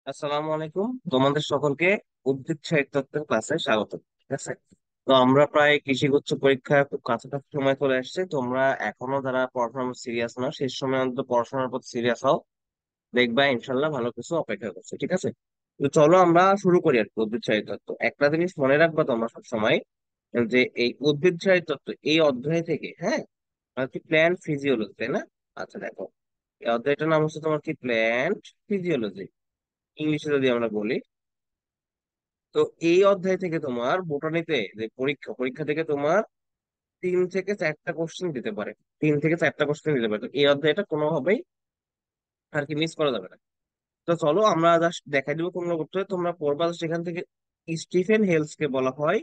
আসসালামু আলাইকুম তোমাদের সকলকে উদ্ভিদ সাহিত্যের ক্লাসে স্বাগত। ঠিক আছে, তো আমরা প্রায় কৃষিগুচ্ছ পরীক্ষা খুব কাছাকাছি সময় চলে আসছে। তোমরা এখনো যারা পড়াশোনার সিরিয়াস না, শেষ সময় অন্তত পড়াশোনার প্রতি সিরিয়াস হও, দেখবা ইনশাল্লাহ ভালো কিছু অপেক্ষা করছে। ঠিক আছে, তো চলো আমরা শুরু করি আর কি। উদ্ভিদ সাহিত্য একটা জিনিস মনে রাখবা তোমরা সবসময়, যে এই উদ্ভিদ সাহিত্য এই অধ্যায় থেকে, হ্যাঁ, আর কি প্ল্যান্ট ফিজিওলজি, তাই না? আচ্ছা দেখো, এই অধ্যায়টার নাম হচ্ছে তোমার কি প্ল্যান্ট ফিজিওলজি, ইংলিশে যদি আমরা বলি। তো এই অধ্যায় থেকে তোমার বোটানিতে যে পরীক্ষা পরীক্ষা থেকে তোমার 3 থেকে 4টা কোশ্চেন দিতে পারে। 3 থেকে 4টা কোশ্চেন দিতে পারে, তো এই অধ্যায়টা কোনোভাবেই আর কি মিস করা যাবে না। তো চলো আমরা জাস্ট দেখাই দিব কোন করতে হয়, তোমরা পড়বা। সেখান থেকে স্টিফেন হেলস কে বলা হয়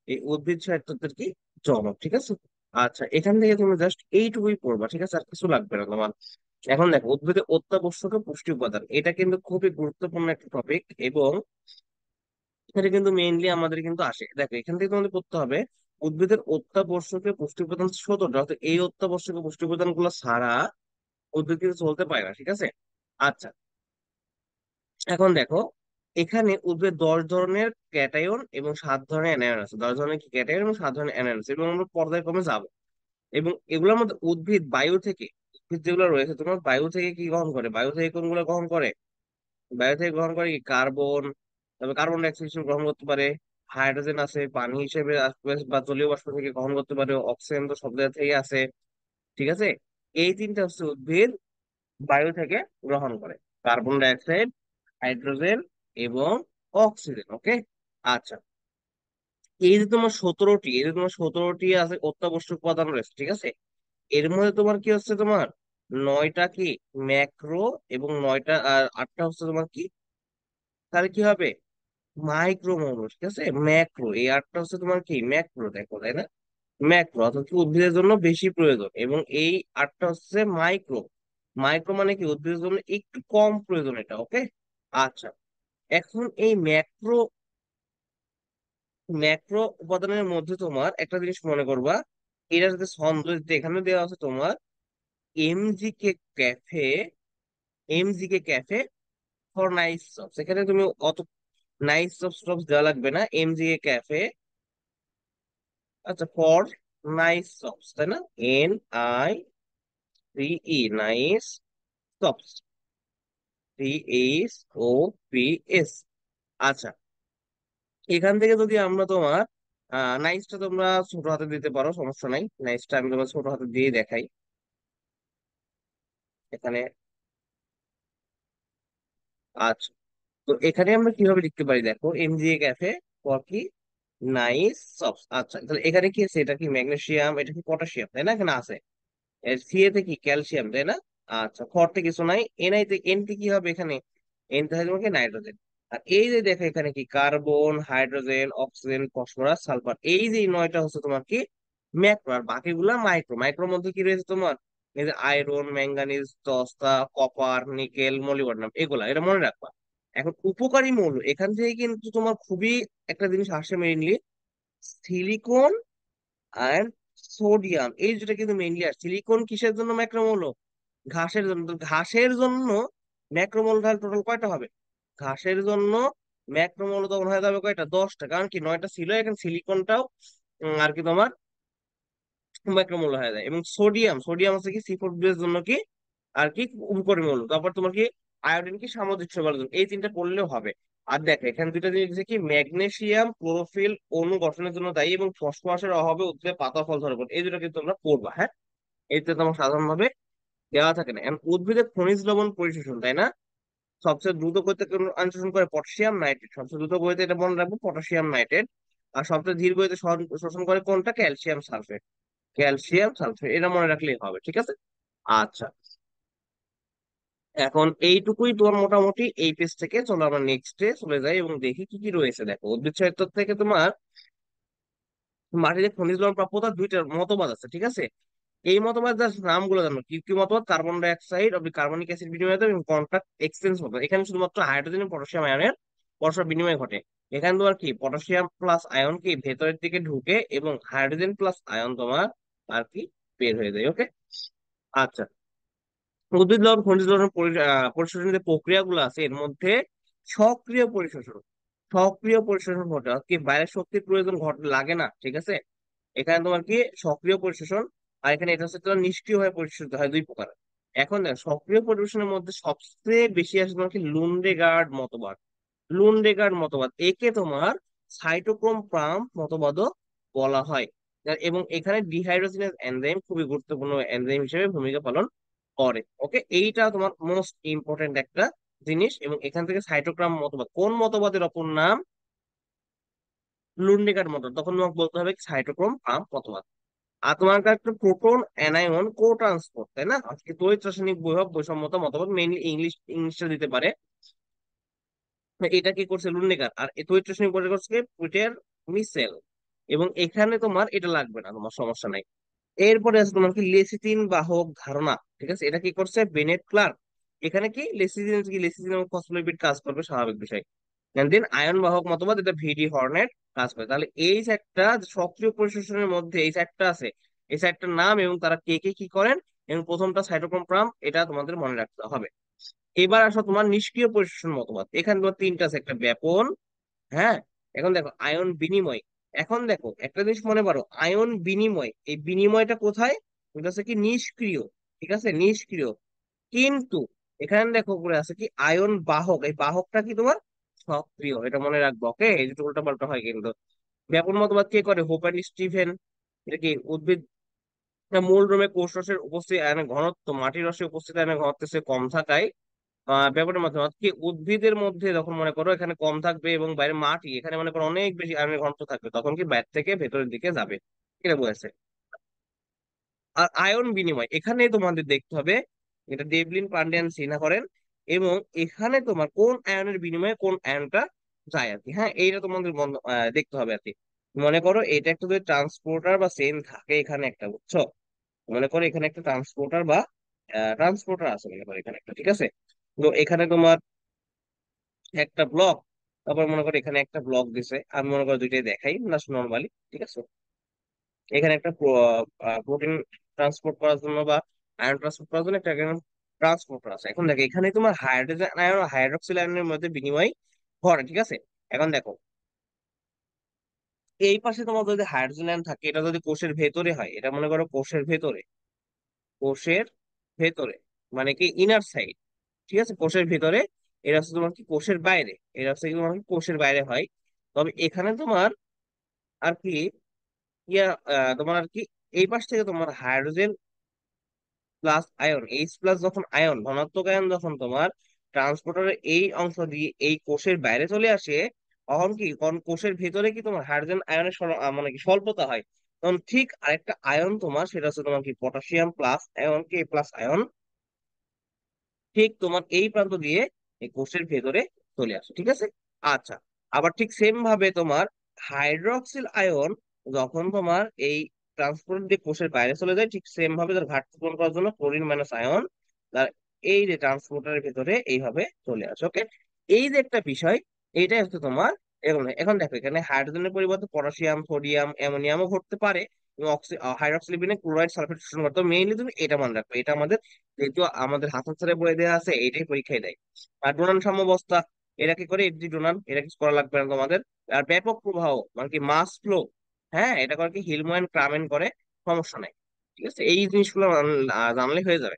এই উদ্ভিদ সাহিত্যের কি জনক। ঠিক আছে, আচ্ছা এখান থেকে তুমি জাস্ট এইটুকুই পড়বা, ঠিক আছে, আর কিছু লাগবে না তোমার। এখন দেখো, উদ্ভিদের অত্যাবশ্যকীয় পুষ্টি উপাদান, এটা কিন্তু খুবই গুরুত্বপূর্ণ একটা টপিক, এবং এটা কিন্তু মেইনলি আমাদের কিন্তু আসে। দেখো এখান থেকে তোমাদের করতে হবে উদ্ভিদের অত্যাবশ্যকীয় পুষ্টি উপাদান 17টা, অর্থাৎ এই অত্যাবশ্যকীয় পুষ্টি উপাদান গুলো ছাড়া উদ্ভিদ কিন্তু চলতে পারে না। ঠিক আছে, আচ্ছা এখন দেখো, এখানে উদ্ভিদ 10 ধরনের ক্যাটায়ন এবং 7 ধরনের অ্যানায়ন আছে। 10 ধরনের কি ক্যাটায়ন এবং 7 ধরনের অ্যানায়ন আছে, এবং আমরা পর্যায়ক্রমে যাবো। এবং এগুলোর মধ্যে উদ্ভিদ বায়ু থেকে, উদ্ভিদ যেগুলো রয়েছে তোমার বায়ু থেকে কি গ্রহণ করে, বায়ু থেকে কোনগুলো গ্রহণ করে? বায়ু থেকে গ্রহণ করে কি কার্বন, তবে কার্বন ডাইঅক্সাইড হিসেবে গ্রহণ করতে পারে, হাইড্রোজেন আছে পানি হিসেবে আসবে বা জলীয় বাষ্প থেকে গ্রহণ করতে পারে, অক্সিজেন তো সব জায়গা থেকে আছে। ঠিক আছে, এই তিনটা হচ্ছে উদ্ভিদ বায়ু থেকে গ্রহণ করে, কার্বন ডাইঅক্সাইড, হাইড্রোজেন এবং অক্সিজেন। ওকে, আচ্ছা এই যে তোমার 17টি আছে অত্যাবশ্যক উপাদান রয়েছে। ঠিক আছে, এর মধ্যে তোমার কি হচ্ছে, তোমার 9টা কি ম্যাক্রো, এবং 9টা আর 8টা হচ্ছে তোমার কি, তাহলে কি হবে মাইক্রোমৌল। ঠিক আছে, ম্যাক্রো, এই 8টা হচ্ছে তোমার কি ম্যাক্রো, দেখো তাই না? ম্যাক্রো অর্থাৎ কি উদ্ভিদের জন্য বেশি প্রয়োজন, এবং এই 8টা হচ্ছে মাইক্রো। মাইক্রো মানে কি উদ্ভিদের জন্য একটু কম প্রয়োজন, এটা ওকে। আচ্ছা এখন এই ম্যাক্রো ম্যাক্রো উপাদানের মধ্যে তোমার একটা জিনিস মনে করবা, এটা যদি ছন্দ যদি এখানে দেওয়া আছে তোমার MG K cafe, MG K cafe for nice sops, এখানে তুমি অত নাইস সপস টপস দেওয়া লাগবে না, এমজি কে ক্যাফে, আচ্ছা ফর নাইস সপস, তাই না? NICE, nice sops, SOPS। আচ্ছা এখান থেকে যদি আমরা তোমার নাইসটা তোমরা ছোট হাতে দিতে পারো, সমস্যা নাই, নাইসটা আমি তোমার ছোট হাতে দিয়ে দেখাই এখানে। আচ্ছা, তো এখানে আমরা কিভাবে লিখতে পারি, দেখো এমজিএ ক্যাফে ফর কি নাইস সপস। আচ্ছা তাহলে এখানে কি আছে, এটা কি ম্যাগনেসিয়াম, এটা কি পটাশিয়াম, তাই না? এখানে আছে সি তে কি ক্যালসিয়াম, তাই না? আচ্ছা ফরতে কিছু নাই, এনআই তে এন তে কি হবে এখানে, এন তে হবে কি নাইট্রোজেন। আর এই যে দেখো এখানে কি carbon, hydrogen, oxygen, phosphorus, sulphur, এই যে 9টা হচ্ছে তোমার কি ম্যাক্রো, আর বাকিগুলা মাইক্রো। মাইক্রোর মধ্যে কি রয়েছে তোমার, এই যে আয়রন, ম্যাঙ্গানিজ, দস্তা, কপার, নিকেল, মলিবডেনাম, এগুলা এটা মনে রাখবা। এখন উপকারী মৌল, এখান থেকে কিন্তু তোমার খুবই একটা জিনিস আসে মেইনলি, সিলিকন আর সোডিয়াম, এই দুটো কিন্তু মেইনলি। আর সিলিকন কিসের জন্য ম্যাক্রোমৌল? ঘাসের জন্য। তো ঘাসের জন্য ম্যাক্রোমৌল তাহলে টোটাল কয়টা হবে? ঘাসের জন্য ম্যাক্রোমৌল তখন হয়ে যাবে কয়টা, 10টা, কারণ কি 9টা ছিল, এখন সিলিকনটাও আর কি তোমার ম্যাক্রোমৌল হয়ে যায়। এবং সোডিয়াম, সোডিয়াম হচ্ছে কি সি4 এর জন্য কি আর কি উপকারী মৌল। তারপর তোমার কি আয়োডিন কি সামুদ্রিক শৈবালের জন্য, এই তিনটা পড়লেও হবে। আর দেখ এখানে দুইটা জিনিস কি, ম্যাগনেসিয়াম ক্লোরোফিল অণু গঠনের জন্য দায়ী, এবং ফসফরাসের অভাবে উদ্ভিদে পাতা ফল ধরে পড়ে, এই দুটো কিন্তু তোমরা পড়বা। হ্যাঁ, এইটা তোমার সাধারণভাবে দেওয়া থাকে না। এখন উদ্ভিদের খনিজ লবণ পরিশোষণ, তাই না? সবচেয়ে দ্রুত গতিতে শোষণ করে পটাশিয়াম নাইট্রেট, সবচেয়ে দ্রুত গতিতে, এটা মনে রাখবো, পটাশিয়াম নাইট্রেট। আর সবচেয়ে ধীর গতিতে শোষণ করে কোনটা, ক্যালসিয়াম সালফেট, ক্যালসিয়াম সালফেট, এটা মনে রাখলেই হবে। ঠিক আছে, আচ্ছা এখন এইটুকুই তোমার মোটামুটি এই পেজ থেকে। চলো আমরা নেক্সটে চলে যাই এবং দেখি কি কি রয়েছে। দেখো উদ্ভিদ সাহিত্য থেকে তোমার মাটিতে খনিজ লবণ প্রাপ্যতার 2টা মতবাদ আছে। ঠিক আছে, এই মতবাদ জাস্ট নামগুলো জানো, কি কি মতবাদ, carbon die oxide of carbonic acid বিনিময় এবং কন্ট্রাক্ট এক্সচেঞ্জ মতবাদ। এখানে শুধুমাত্র হাইড্রোজেন এবং পটাশিয়াম আয়নের পরস্পর বিনিময় ঘটে। এখানে তোমার কি পটাশিয়াম প্লাস আয়ন কি ভেতরের দিকে ঢুকে, এবং হাইড্রোজেন প্লাস আয়ন তোমার আর কি বের হয়ে যায়। ওকে, আচ্ছা উদ্ভিদ লবণ খনিজ লবণ পরিশোধনের যে প্রক্রিয়াগুলো আছে, এর মধ্যে সক্রিয় পরিশোষণ, সক্রিয় পরিশোষণ ঘটে কি বাইরের শক্তির প্রয়োজন লাগে না, ঠিক আছে। এখানে তোমার কি সক্রিয় পরিশোষণ, আর এখানে এটা হচ্ছে তোমার নিষ্ক্রিয়ভাবে পরিশোষিত হয়, দুই প্রকার। এখন দেখো সক্রিয় পরিশোষণের মধ্যে সবচেয়ে বেশি আসে তোমার কি লুন্ডেগার্ড মতবাদ। লুন্ডেগার্ড মতবাদ একে তোমার সাইটোক্রোম পাম্প মতবাদও বলা হয়। এবং এখানে ডিহাইড্রোজিনেজ এনজাইম খুবই গুরুত্বপূর্ণ এনজাইম হিসেবে ভূমিকা পালন করে। ওকে, এইটা তোমার মোস্ট ইম্পর্টেন্ট একটা জিনিস। এবং এখান থেকে সাইটোক্রোম মতবাদ কোন মতবাদের অপর নাম? লুন্ডেগার্ড মতবাদ। তখন তোমাকে বলতে হবে সাইটোক্রোম পাম্প মতবাদ। আর তোমার কাছে প্রোটন অ্যানায়ন কো ট্রান্সপোর্ট, তাই না? আজকে তড়িৎ রাসায়নিক বৈভব বৈষম্যতা মতবাদ মেইনলি ইংলিশটা দিতে পারে। এটা কি করছে লুন্ডেগার, আর এই তড়িৎ রাসায়নিক বৈভব করছে পিটার মিসেল। এবং এখানে তোমার এটা লাগবে না, তোমার সমস্যা নাই। এরপরে আছে তোমার কি লেসিথিন বাহক ধারণা, ঠিক আছে। এটা কি করছে বেনেট ক্লার্ক। এখানে কি লেসিথিন, কি লেসিথিন এবং ফসফোলিপিড কাজ করবে, স্বাভাবিক বিষয়। দেন আয়ন বাহক মতবাদ, এটা ভিডি হর্নের কাজ করে। তাহলে এই চারটা সক্রিয় পরিশোষণের মধ্যে এই চারটা আছে, এই চারটার নাম এবং তারা কে কে কি করেন। এবং প্রথমটা সাইটোক্রোম পাম্প, এটা তোমাদের মনে রাখতে হবে। এবার আসো তোমার নিষ্ক্রিয় পরিশোষণ মতবাদ। এখানে তোমার তিনটা আছে, একটা ব্যাপন, হ্যাঁ। এখন দেখো আয়ন বিনিময়। এখন দেখো একটা জিনিস মনে করো, আয়ন বিনিময়, এই বিনিময়টা কোথায়? এটা হচ্ছে কি নিষ্ক্রিয়, ঠিক আছে, নিষ্ক্রিয়। কিন্তু এখানে দেখো উপরে আছে কি আয়ন বাহক, এই বাহকটা কি তোমার সক্রিয়, এটা মনে রাখবো। ওকে, এই দুটো উল্টা পাল্টা হয় কিন্তু। ব্যাপন মতবাদ কে করে? Hope and Steven. এটা কি উদ্ভিদ মূল রোমে কোষ রসের উপস্থিতি আয়নের ঘনত্ব মাটির রসের উপস্থিতি আয়নের ঘনত্বের চেয়ে কম থাকায় ব্যাপারের মাধ্যমে, অর্থাৎ কি উদ্ভিদের মধ্যে যখন মনে করো এখানে কম থাকবে এবং বাইরে মাটি এখানে মনে করো অনেক বেশি আয়নের ঘনত্ব থাকবে, তখন কি বাইরে থেকে ভেতরের দিকে যাবে। এটা বলেছে। আর আয়ন বিনিময় এখানে তোমাদের দেখতে হবে, এটা ডেভলিন পান্ডিয়ান সিনহা করেন। এবং এখানে তোমার কোন আয়নের বিনিময়ে কোন আয়নটা যায় আর কি, হ্যাঁ, এইটা তোমাদের দেখতে হবে আর কি। মনে করো এটা একটা যদি ট্রান্সপোর্টার বা চেন থাকে এখানে একটা, বুঝছো? মনে করো এখানে একটা ট্রান্সপোর্টার বা ট্রান্সপোর্টার আছে মনে করো এখানে একটা, ঠিক আছে। তো এখানে তোমার একটা ব্লক, তারপর মনে করো এখানে একটা ব্লক দিছে, আমি মনে করো দুইটাই দেখাই না নর্মালি, ঠিক আছে। এখানে একটা প্রোটিন ট্রান্সপোর্ট করার জন্য বা আয়ন ট্রান্সপোর্ট করার জন্য একটা ট্রান্সপোর্টার আছে। এখন দেখো এখানে তোমার হাইড্রোজেন আয়ন ও হাইড্রোক্সিল আয়নের মধ্যে বিনিময় ঘটে, ঠিক আছে। এখন দেখো এই পাশে তোমার যদি হাইড্রোজেন আয়ন থাকে, এটা যদি কোষের ভেতরে হয়, এটা মনে করো কোষের ভেতরে, কোষের ভেতরে মানে কি ইনার সাইড, ঠিক আছে, কোষের ভিতরে। এটা হচ্ছে তোমার কি কোষের বাইরে, এটা হচ্ছে কি তোমার কি কোষের বাইরে হয়। তবে এখানে তোমার আর কি ইয়া তোমার আর কি এই পাশ থেকে তোমার hydrogen plus ion, H plus যখন আয়ন ধনাত্মক আয়ন যখন তোমার ট্রান্সপোর্টারের এই অংশ দিয়ে এই কোষের বাইরে চলে আসে, তখন কি কোষের ভেতরে কি তোমার হাইড্রোজেন আয়নের মানে কি স্বল্পতা হয়। তখন ঠিক আরেকটা আয়ন তোমার, সেটা হচ্ছে তোমার কি potassium plus ion, k plus ion, ঠিক তোমার এই প্রান্ত দিয়ে এই কোষের ভেতরে চলে আসে, ঠিক আছে। আচ্ছা, আবার ঠিক সেম ভাবে তোমার হাইড্রক্সিল আয়ন যখন তোমার এই ট্রান্সপোর্ট দিয়ে কোষের বাইরে চলে যায়, ঠিক সেম ভাবে তার ঘাটতি পূরণ করার জন্য ক্লোরিন মাইনাস আয়ন তার এই যে ট্রান্সপোর্টারের ভেতরে এইভাবে চলে আসে। ওকে, এই যে একটা বিষয়, এইটাই হচ্ছে তোমার এরকম। এখন দেখো এখানে হাইড্রোজেনের পরিবর্তে পটাশিয়াম সোডিয়াম অ্যামোনিয়ামও ঘটতে পারে, এবং হাইড্রক্সিলিবিনে ক্লোরাইড সালফেট শোষণ করতে মেইনলি তুমি এটা মনে রাখবে, এটা আমাদের যেহেতু আমাদের হাতের ছাড়া বলে দেওয়া আছে, এইটাই পরীক্ষায় দেয়। আর ডোনান সাম্যাবস্থা, এটা কি করে? এফজি ডোনান, এটা কিছু করা লাগবে না তোমাদের। আর ব্যাপক প্রবাহ মানে কি মাস ফ্লো, হ্যাঁ, এটা করে কি হিলম্যান ক্রামেন করে, সমস্যা নাই, ঠিক আছে। এই জিনিসগুলো জানলে হয়ে যাবে।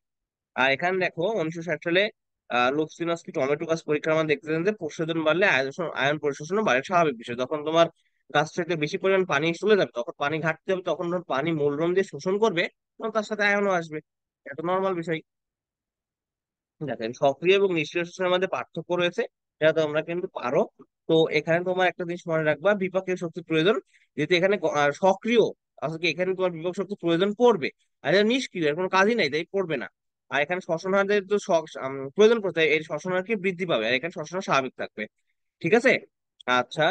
আর এখানে দেখো 1960 সালে লুকসিনাসকি টমেটো গাছ পরীক্ষার আমার দেখতেছেন যে প্রশোধন বাড়লে আয়ন পরিশোষণও বাড়ে, স্বাভাবিক বিষয়। যখন তোমার গাছ থেকে বেশি পরিমাণ পানি চলে যাবে, তখন পানি ঘাটতি হবে, তখন ধর পানি মূলরম দিয়ে শোষণ করবে, তখন তার সাথে আয়নও আসবে। এটা নর্মাল বিষয়। দেখেন সক্রিয় এবং নিষ্ক্রিয় শোষণের মধ্যে পার্থক্য রয়েছে, এটা তোমরা কিন্তু পারো। তো এখানে তোমার একটা জিনিস মনে রাখবা, বিপাকীয় শক্তির প্রয়োজন। যেহেতু এখানে সক্রিয়, আসলে কি এখানে তোমার বিপাক শক্তির প্রয়োজন পড়বে। আর এটা নিষ্ক্রিয়, এর কোনো কাজই নাই, তাই পড়বে না। আর এখানে শ্বসন হারের তো প্রয়োজন পড়তে, এই শ্বসন হার কি বৃদ্ধি পাবে, আর এখানে শ্বসন হার স্বাভাবিক থাকবে, ঠিক আছে। আচ্ছা,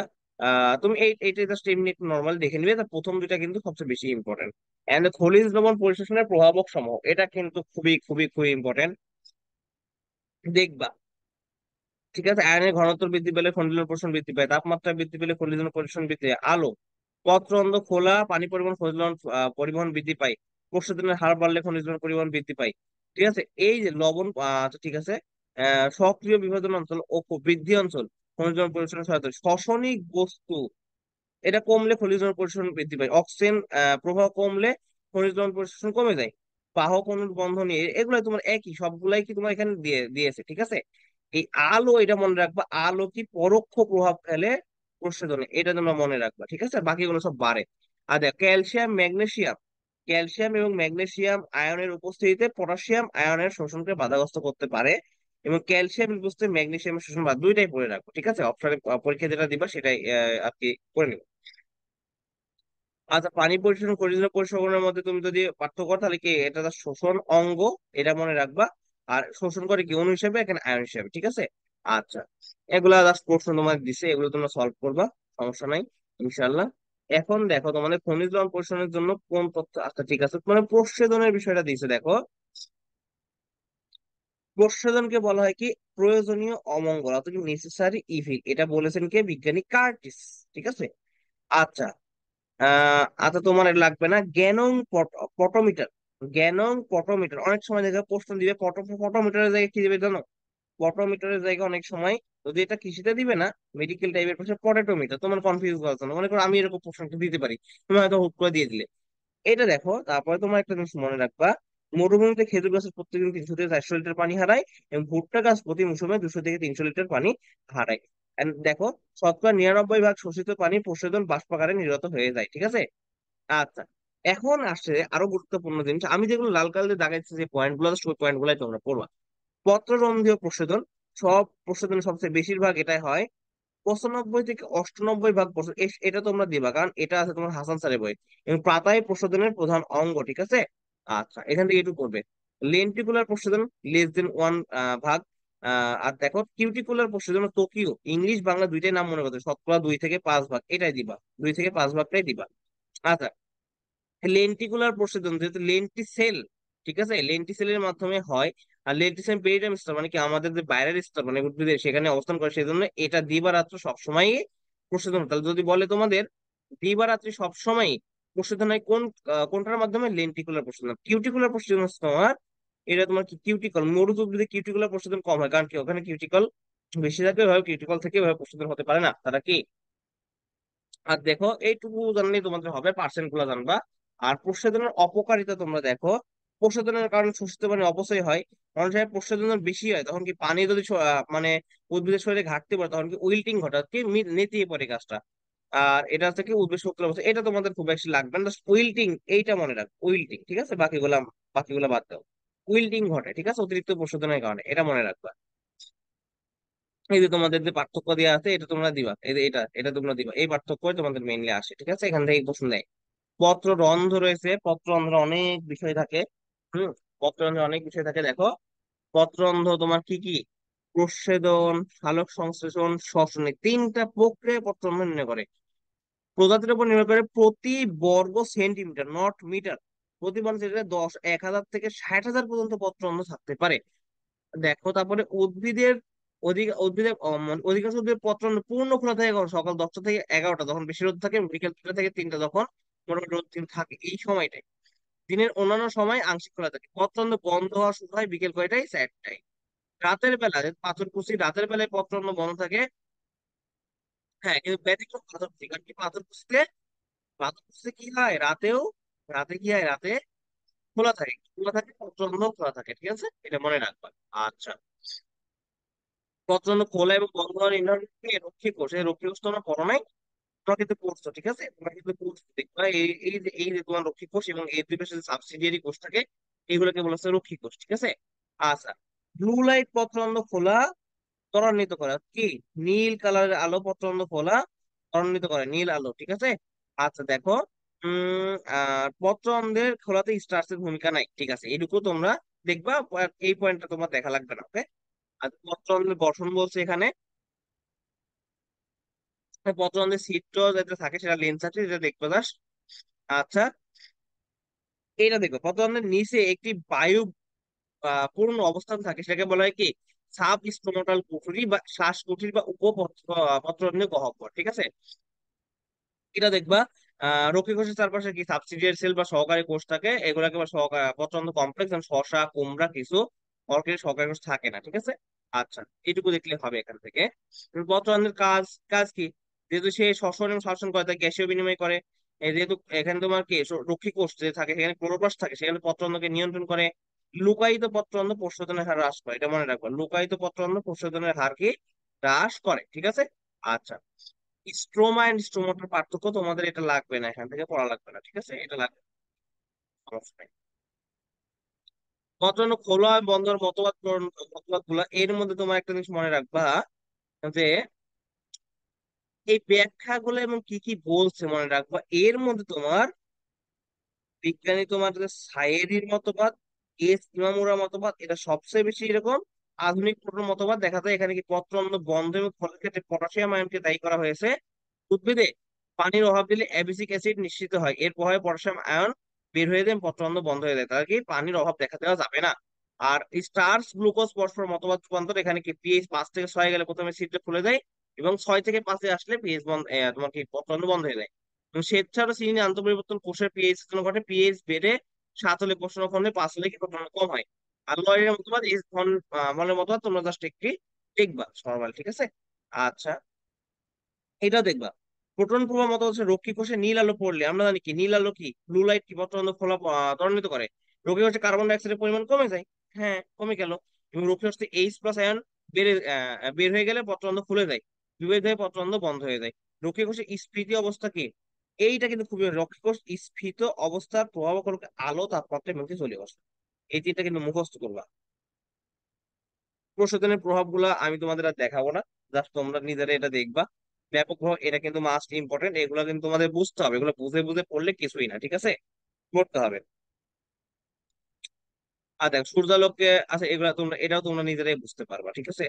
তুমি এইটা জাস্ট এমনি একটু নর্মাল দেখে নিবে। তার প্রথম দুইটা কিন্তু সবচেয়ে বেশি ইম্পর্টেন্ট। এন্ড খনিজ লবণ পরিশোষণের প্রভাবক সমূহ, এটা কিন্তু খুবই খুবই খুবই ইম্পর্টেন্ট, দেখবা, ঠিক আছে। আয়নের ঘনত্ব বৃদ্ধি পেলে খনিজ পরিশোষণ বৃদ্ধি পায়, তাপমাত্রা বৃদ্ধি পেলে খনিজ পরিশোষণ বৃদ্ধি পায়। আলো, পত্রন্দ খোলা, পানি পরিবহন, খনিজ পরিবহন বৃদ্ধি পায়। প্রস্তুতের হার বাড়লে খনিজ পরিবহন বৃদ্ধি পায়, ঠিক আছে। এই যে লবণ, আচ্ছা ঠিক আছে। সক্রিয় বিভাজন অঞ্চল ও বৃদ্ধি অঞ্চল খনিজ লবণ পরিশোধন সহায়তা করে। শ্বসনিক বস্তু এটা কমলে খনিজ লবণ পরিশোধন বৃদ্ধি পায়, অক্সিজেন প্রবাহ কমলে খনিজ লবণ পরিশোধন কমে যায়, বাহক অণুর বন্ধনী এগুলো তোমার একই, সবগুলাই কি তোমার এখানে দিয়েছে, ঠিক আছে। এই আলো এটা মনে রাখবা, আলো কি পরোক্ষ প্রভাব ফেলে প্রশোধনে, এটা তোমরা মনে রাখবা, ঠিক আছে, বাকিগুলো সব বাড়ে। আর দেখ ক্যালসিয়াম ম্যাগনেসিয়াম, ক্যালসিয়াম এবং ম্যাগনেসিয়াম আয়নের উপস্থিতিতে পটাশিয়াম আয়নের শোষণকে বাধাগ্রস্ত করতে পারে, এবং ক্যালসিয়াম উপস্থিতি ম্যাগনেসিয়ামের শোষণ বা দুইটাই পড়ে রাখবো, ঠিক আছে, অপশনে পরীক্ষা যেটা দিবা সেটাই আর কি করে নিবো। আচ্ছা, পানি পরিশোধন খনিজ পরিশোধনের মধ্যে তুমি যদি পার্থক্য করো, তাহলে কি এটা তার শোষণ অঙ্গ, এটা মনে রাখবা। আর শোষণ করে কি অণু হিসেবে, এখানে আয়ন হিসেবে, ঠিক আছে। আচ্ছা, এগুলা জাস্ট প্রশ্ন তোমার দিছে, এগুলো তোমরা সলভ করবা, সমস্যা নাই ইনশাল্লাহ। এখন দেখো তোমাদের খনিজ লবণ পরিশোধনের জন্য কোন তথ্য, আচ্ছা ঠিক আছে, তোমার প্রচ্ছেদনের বিষয়টা দিছে দেখো। প্রচ্ছেদনকে বলা হয় কি প্রয়োজনীয় অমঙ্গল অর্থাৎ নেসেসারি ইভিল, এটা বলেছেন কে, বিজ্ঞানী কার্টিস, ঠিক আছে। আচ্ছা, আচ্ছা তোমার এটা লাগবে না, জ্ঞানং পটোমিটার, জ্ঞানং পটোমিটার অনেক সময় দেখে প্রশ্ন দিবে, পটোমিটারের জায়গায় কি দিবে জানো, পটোমিটারের জায়গায় অনেক সময়, যদি এটা কৃষিতে দিবে না, মেডিকেল টাইপের প্রশ্ন পটেটোমিটার, তোমার কনফিউজ করার জন্য, মনে করো আমি এরকম প্রশ্ন দিতে পারি, তুমি হয়তো হুট করে দিয়ে দিলে। এটা দেখো, তারপরে তোমার একটা জিনিস মনে রাখবা, মরুভূমিতে খেজুর গাছের প্রত্যেকদিন 300 থেকে 400 লিটার পানি হারায়, এবং ভুট্টা গাছ প্রতি মৌসুমে 200 থেকে 300 লিটার পানি হারায়। And দেখো, শতকরা 99 ভাগ শোষিত পানি প্রশোধন বাষ্পাকারে নির্গত হয়ে যায়, ঠিক আছে। আচ্ছা, এখন আসছে আরো গুরুত্বপূর্ণ জিনিস, আমি যেগুলো লাল কালি দিয়ে দাগাইছি যে পয়েন্ট গুলো, ওই পয়েন্ট গুলাই তোমরা পড়বা। পত্ররন্ধ্রীয় প্রশোধন, সব প্রশোধনের সবচেয়ে বেশিরভাগ এটাই হয়, 95 থেকে 98 ভাগ প্রশোধন, এটা তোমরা দিবা, কারণ এটা আছে তোমার হাসান স্যারের বই, এবং পাতায় প্রশোধনের প্রধান অঙ্গ, ঠিক আছে। আচ্ছা, এখান থেকে একটু করবে। লেন্টিকুলার প্রশোধন লেস দেন 1 ভাগ। আর দেখো কিউটিকুলার প্রশোধন, টোকিও, ইংলিশ বাংলা দুইটাই নাম মনে করতে, শতকরা 2 থেকে 5 ভাগ, এটাই দিবা, 2 থেকে 5 ভাগটাই দিবা। আচ্ছা, লেন্টিকুলার প্রশোধন যেহেতু লেন্টিসেল, ঠিক আছে, লেন্টিসেলের মাধ্যমে হয়। আর লেন্টিসেল পেরিটাম স্তর মানে কি আমাদের যে বাইরের স্তর মানে উদ্ভিদের সেখানে অবস্থান করে, সেই জন্য এটা দিবারাত্র সবসময় প্রশোধন হয়। তাহলে যদি বলে তোমাদের দিবারাত্রি সবসময় প্রশোধন হয় কোনটার মাধ্যমে, লেন্টিকুলার প্রশোধন। কিউটিকুলার প্রশোধন হচ্ছে তোমার, এটা তোমার কি কিউটিকল, মরুত উদ্ভিদে কিউটিকুলার প্রশোধন কম হয়, কারণ কি ওখানে কিউটিকল বেশি থাকে, ওইভাবে কিউটিকল থেকে ওইভাবে প্রশোধন হতে পারে না, তারা কি। আর দেখো এইটুকু জানলেই তোমাদের হবে, পার্সেন্ট গুলো জানবা। আর প্রসাধনের অপকারিতা তোমরা দেখো, প্রসাধনের কারণে শোষিত পানি অপচয় হয়, অনেক সময় প্রসাধন বেশি হয়, তখন কি পানি যদি মানে উদ্ভিদের শরীরে ঘাটতি পড়ে, তখন কি উইল্টিং ঘটায়, কি নেতিয়ে পড়ে গাছটা। আর এটা হচ্ছে কি উদ্ভিদ শক্তির অবস্থা, এটা তোমাদের খুব বেশি লাগবে না, উইল্টিং এইটা মনে রাখো, উইল্টিং, ঠিক আছে, বাকিগুলা বাদ দাও। উইল্টিং ঘটে, ঠিক আছে, অতিরিক্ত প্রসাধনের কারণে, এটা মনে রাখবা। এই যে তোমাদের যে পার্থক্য দেওয়া আছে, এটা তোমরা দিবা, এই যে এটা এটা তোমরা দিবা, এই পার্থক্য তোমাদের মেইনলি আসে, ঠিক আছে, এখান থেকে প্রশ্ন নেয়। পত্ররন্ধ্র রয়েছে, পত্ররন্ধ্র অনেক বিষয় থাকে। হুম, পত্ররন্ধ্র অনেক বিষয় থাকে দেখো। পত্ররন্ধ্র তোমার কি কি, প্রচ্ছেদন, সালোক সংশ্লেষণ, শ্বসন, এই 3টা প্রক্রিয়া পত্ররন্ধ্র নির্ণয় করে। প্রজাতির উপর নির্ভর করে প্রতি বর্গ সেন্টিমিটার, নট মিটার, প্রতি বর্গ সেন্টিমিটার 10,000 থেকে 60,000 পর্যন্ত পত্ররন্ধ্র থাকতে পারে। দেখো তারপরে অধিকাংশ উদ্ভিদের পত্ররন্ধ্র পূর্ণ খোলা থাকে কখন? সকাল 10টা থেকে 11টা, যখন বেশি রোদ থাকে, বিকেল 2টা থেকে 3টা, যখন মোটামুটি রোদ দিন থাকে, এই সময়টাই। দিনের অন্যান্য সময় আংশিক খোলা থাকে। পত্ররন্ধ্র বন্ধ হওয়া শুরু হয় বিকেল কয়টায়, 4টায়। রাতের বেলা যে পাথরকুচি, রাতের বেলায় পত্ররন্ধ্র বন্ধ থাকে। হ্যাঁ, কিন্তু ব্যতিক্রম পাথরকুচি, কারণ কি পাথরকুচিতে কি হয়, রাতে কি হয়, রাতে খোলা থাকে, খোলা থাকে, পত্ররন্ধ্র খোলা থাকে, ঠিক আছে, এটা মনে রাখবা। আচ্ছা, প্রচন্ড খোলা এবং বন্ধ হওয়ার ইন্টারনেটকে রক্ষী কোষ, এই রক্ষী কোষ তোমরা পড়ো নাই, তোমরা কিন্তু পড়ছো, ঠিক আছে, তোমরা কিন্তু পড়ছো, দেখবা এই যে তোমার রক্ষী কোষ এবং এই দুই পাশে সাবসিডিয়ারি কোষ থাকে, এগুলোকে বলা হচ্ছে রক্ষী কোষ, ঠিক আছে। আচ্ছা, ব্লু লাইট পত্রান্ত খোলা ত্বরান্বিত করে কি, নীল কালারের আলো পত্রান্ত খোলা ত্বরান্বিত করে, নীল আলো, ঠিক আছে। আচ্ছা দেখো, আর পত্রান্তের খোলাতে স্টার্চের ভূমিকা নাই, ঠিক আছে, এইটুকু তোমরা দেখবা, এই পয়েন্টটা তোমার দেখা লাগবে না, ওকে। আর পত্রান্তের গঠন বলছে এখানে, পত্ররন্ধ্রের ছিদ্র যেটা থাকে সেটা লেন্স আছে, যেটা দেখবে জাস্ট। আচ্ছা, এটা দেখো, পত্ররন্ধ্রের নিচে একটি বায়ু পূর্ণ অবস্থান থাকে, সেটাকে বলা হয় কি সাব স্টোমাটাল কুঠুরি বা শ্বাসকুঠির বা পত্ররন্ধ্রের গহ্বর, ঠিক আছে। এটা দেখবা, রক্ষী কোষের চারপাশে কি সাবসিডিয়ারি সেল বা সহকারী কোষ থাকে, এগুলাকে পত্ররন্ধ্র কমপ্লেক্স, শসা কুমড়া কিছু অর্কিড সহকারী কোষ থাকে না, ঠিক আছে। আচ্ছা, এটুকু দেখলে হবে এখান থেকে। পত্রান্তের কাজ, কাজ কি? যেহেতু সে শ্বসন এবং শাসন করে, তাই গ্যাসীয় বিনিময় করে। যেহেতু এখানে তোমার কি রক্ষী কোষ যে থাকে, সেখানে ক্লোরোপ্লাস্ট থাকে, সেখানে পত্রান্তকে নিয়ন্ত্রণ করে। লুকায়িত পত্রান্ত প্রশোধনের হার হ্রাস করে, এটা মনে রাখবা। লুকায়িত পত্রান্ত প্রশোধনের হার কি হ্রাস করে, ঠিক আছে। আচ্ছা, স্ট্রোমা এন্ড স্ট্রোমাটার পার্থক্য তোমাদের এটা লাগবে না, এখান থেকে পড়া লাগবে না, ঠিক আছে, এটা লাগবে না, সমস্যা নেই। পত্রান্ত খোলা বন্ধর মতবাদ গুলা, এর মধ্যে তোমার একটা জিনিস মনে রাখবা, যে এই ব্যাখ্যাগুলো এবং কি কি বলছে মনে রাখবা। এর মধ্যে তোমার বিজ্ঞানী তোমার যে সায়েরির মতবাদ, এস ইমামুরা মতবাদ, এটা সবচেয়ে বেশি এরকম আধুনিক প্রোটন মতবাদ দেখা যায়। এখানে কি পত্ররন্ধ্র বন্ধ এবং ফলের ক্ষেত্রে পটাশিয়াম আয়নকে দায়ী করা হয়েছে। উদ্ভিদে পানির অভাব দিলে অ্যাবিসিক অ্যাসিড নিঃসৃত হয়, এর প্রভাবে পটাশিয়াম আয়ন বের হয়ে যায়, পত্ররন্ধ্র বন্ধ হয়ে যায়, তার কি পানির অভাব দেখা দেওয়া যাবে না। আর স্টার্চ গ্লুকোজ পরস্পর মতবাদ রূপান্তর, এখানে কি পিএইচ 5 থেকে 6 গেলে প্রথমে সিডটা খুলে যায়, এবং 6 থেকে 5 আসলে পিএইচ বন্ধ, তোমার কি পত্ররন্ধ্র বন্ধ হয়ে যায়। এবং শ্বেতসার ও চিনি আন্তঃপরিবর্তন কোষের পিএইচ জন্য ঘটে, পিএইচ বেড়ে 7 হলে প্রশ্ন খন্ডে, 5 হলে কি প্রশ্ন কম হয়। আর লয়ের মতবাদ, এস ভন মলের মতবাদ তোমরা জাস্ট একটি দেখবা নরমাল, ঠিক আছে। আচ্ছা, এটা দেখবা। প্রোটন প্রবাহ মত হচ্ছে রক্ষী কোষে নীল আলো পড়লে, আমরা জানি কি নীল আলো কি ব্লু লাইট কি পত্ররন্ধ্র খোলা ত্বরান্বিত করে। রক্ষী কোষে কার্বন ডাই অক্সাইডের পরিমাণ কমে যায়, হ্যাঁ কমে গেল। এবং রক্ষী কোষে এইচ প্লাস আয়ন বের হয়ে গেলে পত্ররন্ধ্র খুলে যায়, বিভেদ হয়ে পত্ররন্ধ্র বন্ধ হয়ে যায়। রক্ষী কোষে স্ফীতি অবস্থা কি, এইটা কিন্তু খুবই, রক্ষী কোষ স্ফীত অবস্থার প্রভাব করবে আলো, তাপমাত্রা এবং চলে আসে। এই তিনটা কিন্তু মুখস্থ করবা। প্রশোধনের প্রভাব গুলা আমি তোমাদের আর দেখাবো না, জাস্ট তোমরা নিজেরা এটা দেখবা। ব্যাপক প্রভাব, এটা কিন্তু মাস্ট ইম্পর্টেন্ট, এগুলো কিন্তু তোমাদের বুঝতে হবে, এগুলো বুঝে বুঝে পড়লে কিছুই না, ঠিক আছে, পড়তে হবে। আর দেখো সূর্যালোককে, আচ্ছা এগুলা তোমরা, এটাও তোমরা নিজেরাই বুঝতে পারবা, ঠিক আছে।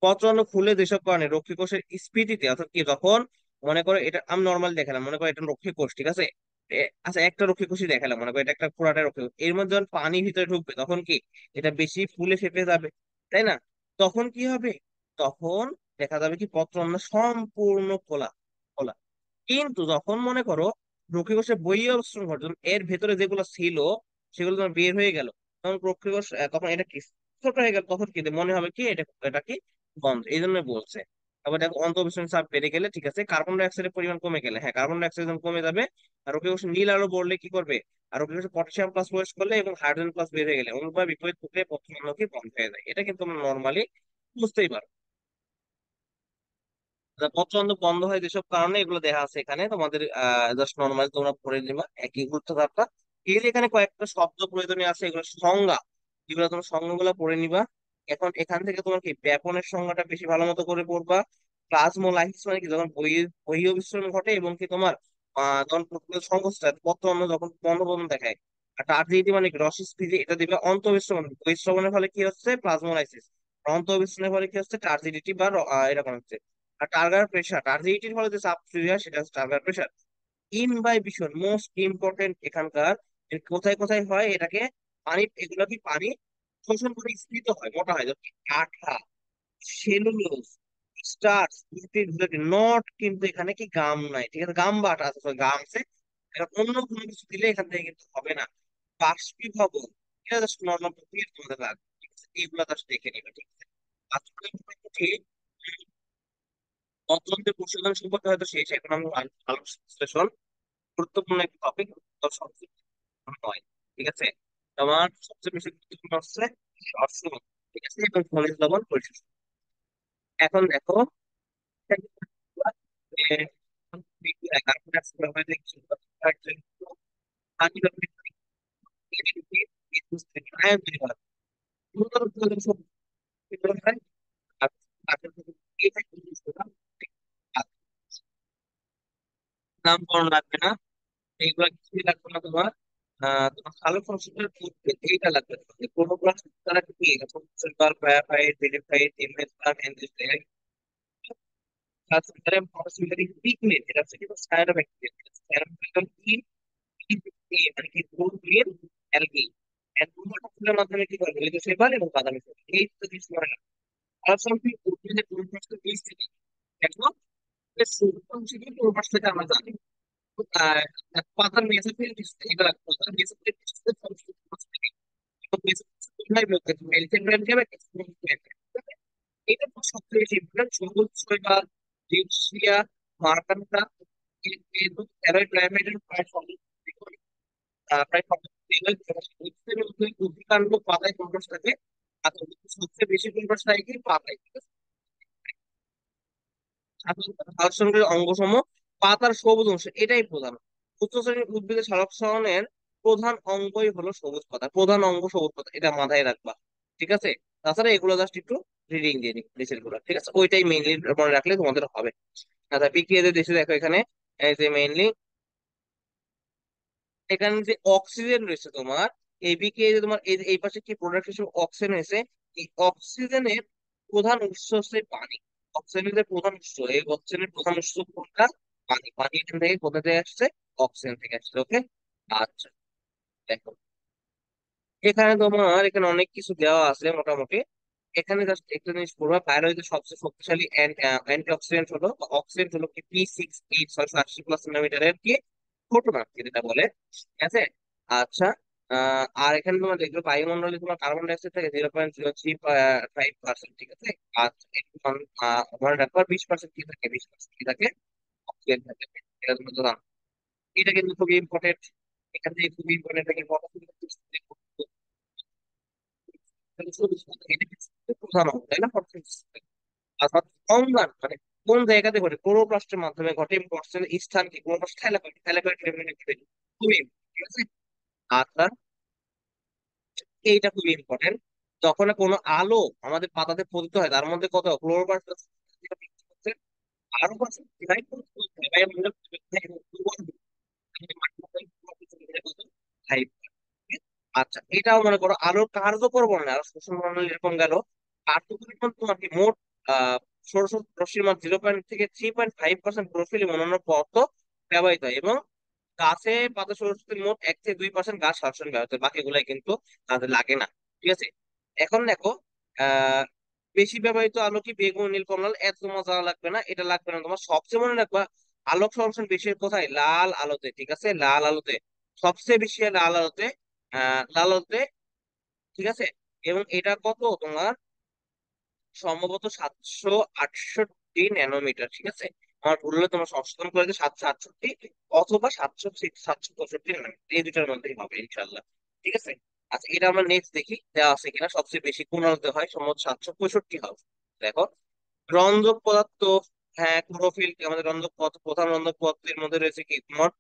পত্রাণু খুলে যেসব কারণে রক্ষী কোষের স্ফীতিতে, অর্থাৎ কি যখন মনে করো এটা আমি নর্মাল দেখালাম, মনে করো এটা রক্ষী কোষ, ঠিক আছে। আচ্ছা একটা রক্ষী কোষই দেখালাম, মনে করো এটা একটা পুরাটা রক্ষী কোষ, এর মধ্যে যখন পানি ভিতরে ঢুকবে তখন কি এটা বেশি ফুলে ফেপে যাবে, তাই না? তখন কি হবে, তখন দেখা যাবে কি পত্রান্ন সম্পূর্ণ খোলা, খোলা। কিন্তু যখন মনে করো রক্ষী কোষের বহিঃ অবস্থান ঘটে, এর ভেতরে যেগুলো ছিল সেগুলো তোমার বের হয়ে গেল, তখন রক্ষী কোষ তখন এটা কি ছোট হয়ে গেল, তখন কি মনে হবে কি এটা, এটা কি বন্ধ, এই জন্য বলছে। আবার দেখো অন্তঃবিশ্বরণ চাপ বেড়ে গেলে, ঠিক আছে, কার্বন ডাই অক্সাইডের পরিমাণ কমে গেলে, হ্যাঁ কার্বন ডাই অক্সাইড যখন কমে যাবে, আর রক্ষী কোষ নীল আলো পড়লে কি করবে, আর রক্ষী কোষে পটাশিয়াম প্লাস প্রবেশ করলে এবং হাইড্রোজেন প্লাস বের হয়ে গেলে অনুপ্রবাহ বিপরীত প্রক্রিয়ায় পত্ররন্ধ্র কি বন্ধ হয়ে যায়, এটা কিন্তু আমরা নর্মালি বুঝতেই পারো। পছন্দ বন্ধ হয় যেসব কারণে, এগুলো দেখা আছে এখানে তোমাদের, জাস্ট নর্মালি তোমরা পড়ে নিবা একই গুরুত্ব থাকবা। এই যে এখানে কয়েকটা শব্দ প্রয়োজনীয় আছে, এগুলো সংজ্ঞা, যেগুলো তোমার সংজ্ঞাগুলো পড়ে নিবা। এখন এখান থেকে তোমার কি ব্যাপনের সংজ্ঞাটা বেশি ভালো মতো করে পড়বা। প্লাজমোলাইসিস মানে কি, যখন বহিঃ বিস্ফোরণ ঘটে এবং কি তোমার যখন প্রকৃত সংঘর্ষটা পত্র অন্য যখন বন্ধ দেখায়। আর টার্জিটি মানে কি রসস্ফীতি, এটা দিবে অন্তঃবিস্ফোরণ, বহিঃশ্রবণের ফলে কি হচ্ছে প্লাজমোলাইসিস, অন্তঃবিস্ফোরণের ফলে কি হচ্ছে টার্জিডিটি বা এরকম হচ্ছে। আর টার্গার প্রেসার, টার্জিটির ফলে যে চাপ সৃষ্টি হয় সেটা হচ্ছে টার্গার প্রেসার। ইমবাইবিশন মোস্ট ইম্পর্টেন্ট এখানকার, এর কোথায় কোথায় হয় এটাকে, পানি, এগুলো কি পানি শোষণ করে স্ফীত হয়, মোটা হয়, যেমন কি আঠা, সেলুলোজ, স্টার্চ, নট, কিন্তু এখানে কি গাম নাই, ঠিক আছে, গাম বা আঠা আছে, গাম আছে। এবার অন্য কোনো কিছু দিলে এখান থেকে কিন্তু হবে না। বাষ্পীভবন, এটা জাস্ট নর্মাল প্রক্রিয়া তোমাদের লাগবে, ঠিক আছে, এগুলো জাস্ট দেখে নিবে, ঠিক আছে। ঠিক অত্যন্ত পশুধন সম্পর্কে হয়তো শেষ, এখন আমরা আলোক বিশ্লেষণ, গুরুত্বপূর্ণ একটা টপিক, সবচেয়ে নয়, ঠিক আছে। তোমার সবচেয়ে বেশি গুরুত্বপূর্ণ হচ্ছে অশ্বগন্ধ, ঠিক আছে, এবং খনিজ লবণ পরিশোষণ। এখন দেখো কার্বন ডাই অক্সাইড ব্যবহার থেকে পানি ব্যবহার করে বিদ্যুৎ থেকে আয়ন তৈরি করা হয়। মূলত উৎপাদন সব কি করা হয়? আর তাদের থেকে এই যে জিনিসগুলো, নামকরণ লাগবে না, এইগুলা কিছুই লাগবে না তোমার। তোমার ভালো ফসলের পূর্বে এইটা লাগবে তোমার, যে ক্লোরোপ্লাস্ট তারা কি sulphur, graphite, ভিটিফাইট, ইমেজটার, এনজিওস্টাইল, sulphur, phosphatic pigment, এটা হচ্ছে কিন্তু সায়ানোব্যাকটেরিয়া। সায়ানোব্যাকটেরিয়া কি কি মানে কি ফুল গ্রিন অ্যালগি, এন্ড ফুলটা ফুলের মাধ্যমে কি করে গলিত শৈবাল এবং বাদামি শৈবাল, এই তো জিনিস মনে রাখবে। আর সালফার উদ্ভিদের ক্লোরোপ্লাস্ট বীজ থেকে দেখো, সূর্যবংশী ক্লোরোপ্লাস্ট থেকে আমরা জানি। আহ পাতার মেসোফিল এগুলা পাতার মেসোফিল মেসোফিল কোথায় বলতে মেলিসেন্ড্রিয়াম যাবে, সবচেয়ে বেশি ইম্পর্টেন্ট। সবুজ শৈবাল, ডিপসিয়া, মার্কান্টা, কিন্তু থ্যালাইড প্রাইমাইডের প্রায় সব প্রায় সব উদ্ভিদের মধ্যে উদ্ভিদকাণ্ড পাতায় কোনটা থাকে, আর সবচেয়ে বেশি কোনটা থাকে কি পাতায়, ঠিক আছে। সালোকসংশ্লেষী অঙ্গসমূহ পাতার সবুজ অংশ, এটাই প্রধান। উচ্চ শ্রেণীর উদ্ভিদের সালোকসংশ্লেষণের প্রধান অঙ্গই হলো সবুজ পাতা, প্রধান অঙ্গ সবুজ পাতা, এটা মাথায় রাখবা, ঠিক আছে। তাছাড়া এগুলো জাস্ট একটু রিডিং দিয়ে নিচের গুলো, ঠিক আছে, ওইটাই মেইনলি মনে রাখলে তোমাদের হবে। আচ্ছা, বিক্রিয়াতে দেশে দেখো এখানে এই যে মেইনলি এখানে যে অক্সিজেন রয়েছে তোমার, এই বিক্রিয়ায় যে তোমার এই এই পাশে কি প্রোডাক্ট হিসেবে অক্সিজেন হয়েছে, এই অক্সিজেনের প্রধান উৎস হচ্ছে পানি। অক্সিজেনের যে প্রধান উৎস, এই অক্সিজেনের প্রধান উৎস কোনটা? পানি। পানি এখান থেকে কোথা থেকে আসছে? অক্সিজেন থেকে আসছে, ওকে। আচ্ছা, দেখো এখানে তোমার এখানে অনেক কিছু দেওয়া আছে মোটামুটি। এখানে জাস্ট একটা জিনিস পড়বা, পাইরোতে সবচেয়ে শক্তিশালী অ্যান্টি অক্সিডেন্ট হলো অক্সিডেন্ট হলো কি P68 680 প্লাস নানোমিটারের কি ফোটন আর কি যেটা বলে, ঠিক আছে। আচ্ছা, আর এখানে তোমার দেখবে বায়ুমণ্ডলে তোমার কার্বন ডাই অক্সাইড থাকে 0.035%, ঠিক আছে। আর একটু মনে রাখবা 20% কি থাকে, 20% কি থাকে, অক্সিজেন থাকে। এটা তুমি তো জানো। এটা কিন্তু খুবই ইম্পর্টেন্ট, এখান থেকে খুবই ইম্পর্টেন্ট থাকে প্রধান অঙ্গ, তাই না? অর্থাৎ অঙ্গাণু মানে কোন জায়গাতে ঘটে, ক্লোরোপ্লাস্টের মাধ্যমে ঘটে, এবং ক্লোরোপ্লাস্টের স্থান কি? ক্লোরোপ্লাস্ট থ্যালাকয়েড, থ্যালাকয়েড খুবই ঠিক আছে। আচ্ছা, এইটা খুবই ইম্পর্টেন্ট। যখন কোনো আলো আমাদের পাতাতে পতিত হয়, তার মধ্যে কত ক্লোরোপ্লাস্ট হচ্ছে, আরো পাচ্ছে ভাই, ভাই আমরা হাই। আচ্ছা, এটাও মনে করো আলোর কার্যকর বর্ণনা, আর শোষণ বর্ণনা এরকম গেল। কার্যকরী বলতে তোমার কি মোট সৌর রশ্মির মান 0.3 থেকে 3.5% প্রোফিল অন্যান্য পদার্থ ব্যবহৃত হয়, এবং গাছে পাতা সৌরশক্তির মোট 1 থেকে 2% গাছ শাসন ব্যবহৃত হয়, বাকিগুলাই কিন্তু তাদের লাগে না, ঠিক আছে। এখন দেখো আহ বেশি ব্যবহৃত আলো কি? বেগুন, নীল, কমলা। এত তোমার জানা লাগবে না, এটা লাগবে না তোমার। সবচেয়ে মনে রাখবা আলোক সংরক্ষণ বেশি হয় কোথায়? লাল আলোতে, ঠিক আছে, লাল আলোতে সবচেয়ে বেশি হয়, লাল আলোতে। লাল আলোতে, ঠিক আছে। এবং এটা কত তোমার? সম্ভবত 768 ন্যানোমিটার, ঠিক আছে। আমার ভুল হলে তোমার সংশোধন করে দিও, 768 অথবা 765 এই দুটার মধ্যেই হবে ইনশাল্লাহ, ঠিক আছে। আচ্ছা, এটা আমরা নেক্সট দেখি দেওয়া আছে কিনা। সবচেয়ে বেশি কোন আলোতে হয়? সম্ভবত 765 হবে। দেখো, রঞ্জক পদার্থ, হ্যাঁ ক্লোরোফিল আমাদের রঞ্জক পদার্থ, প্রধান রঞ্জক পদার্থের মধ্যে রয়েছে কি তোমার?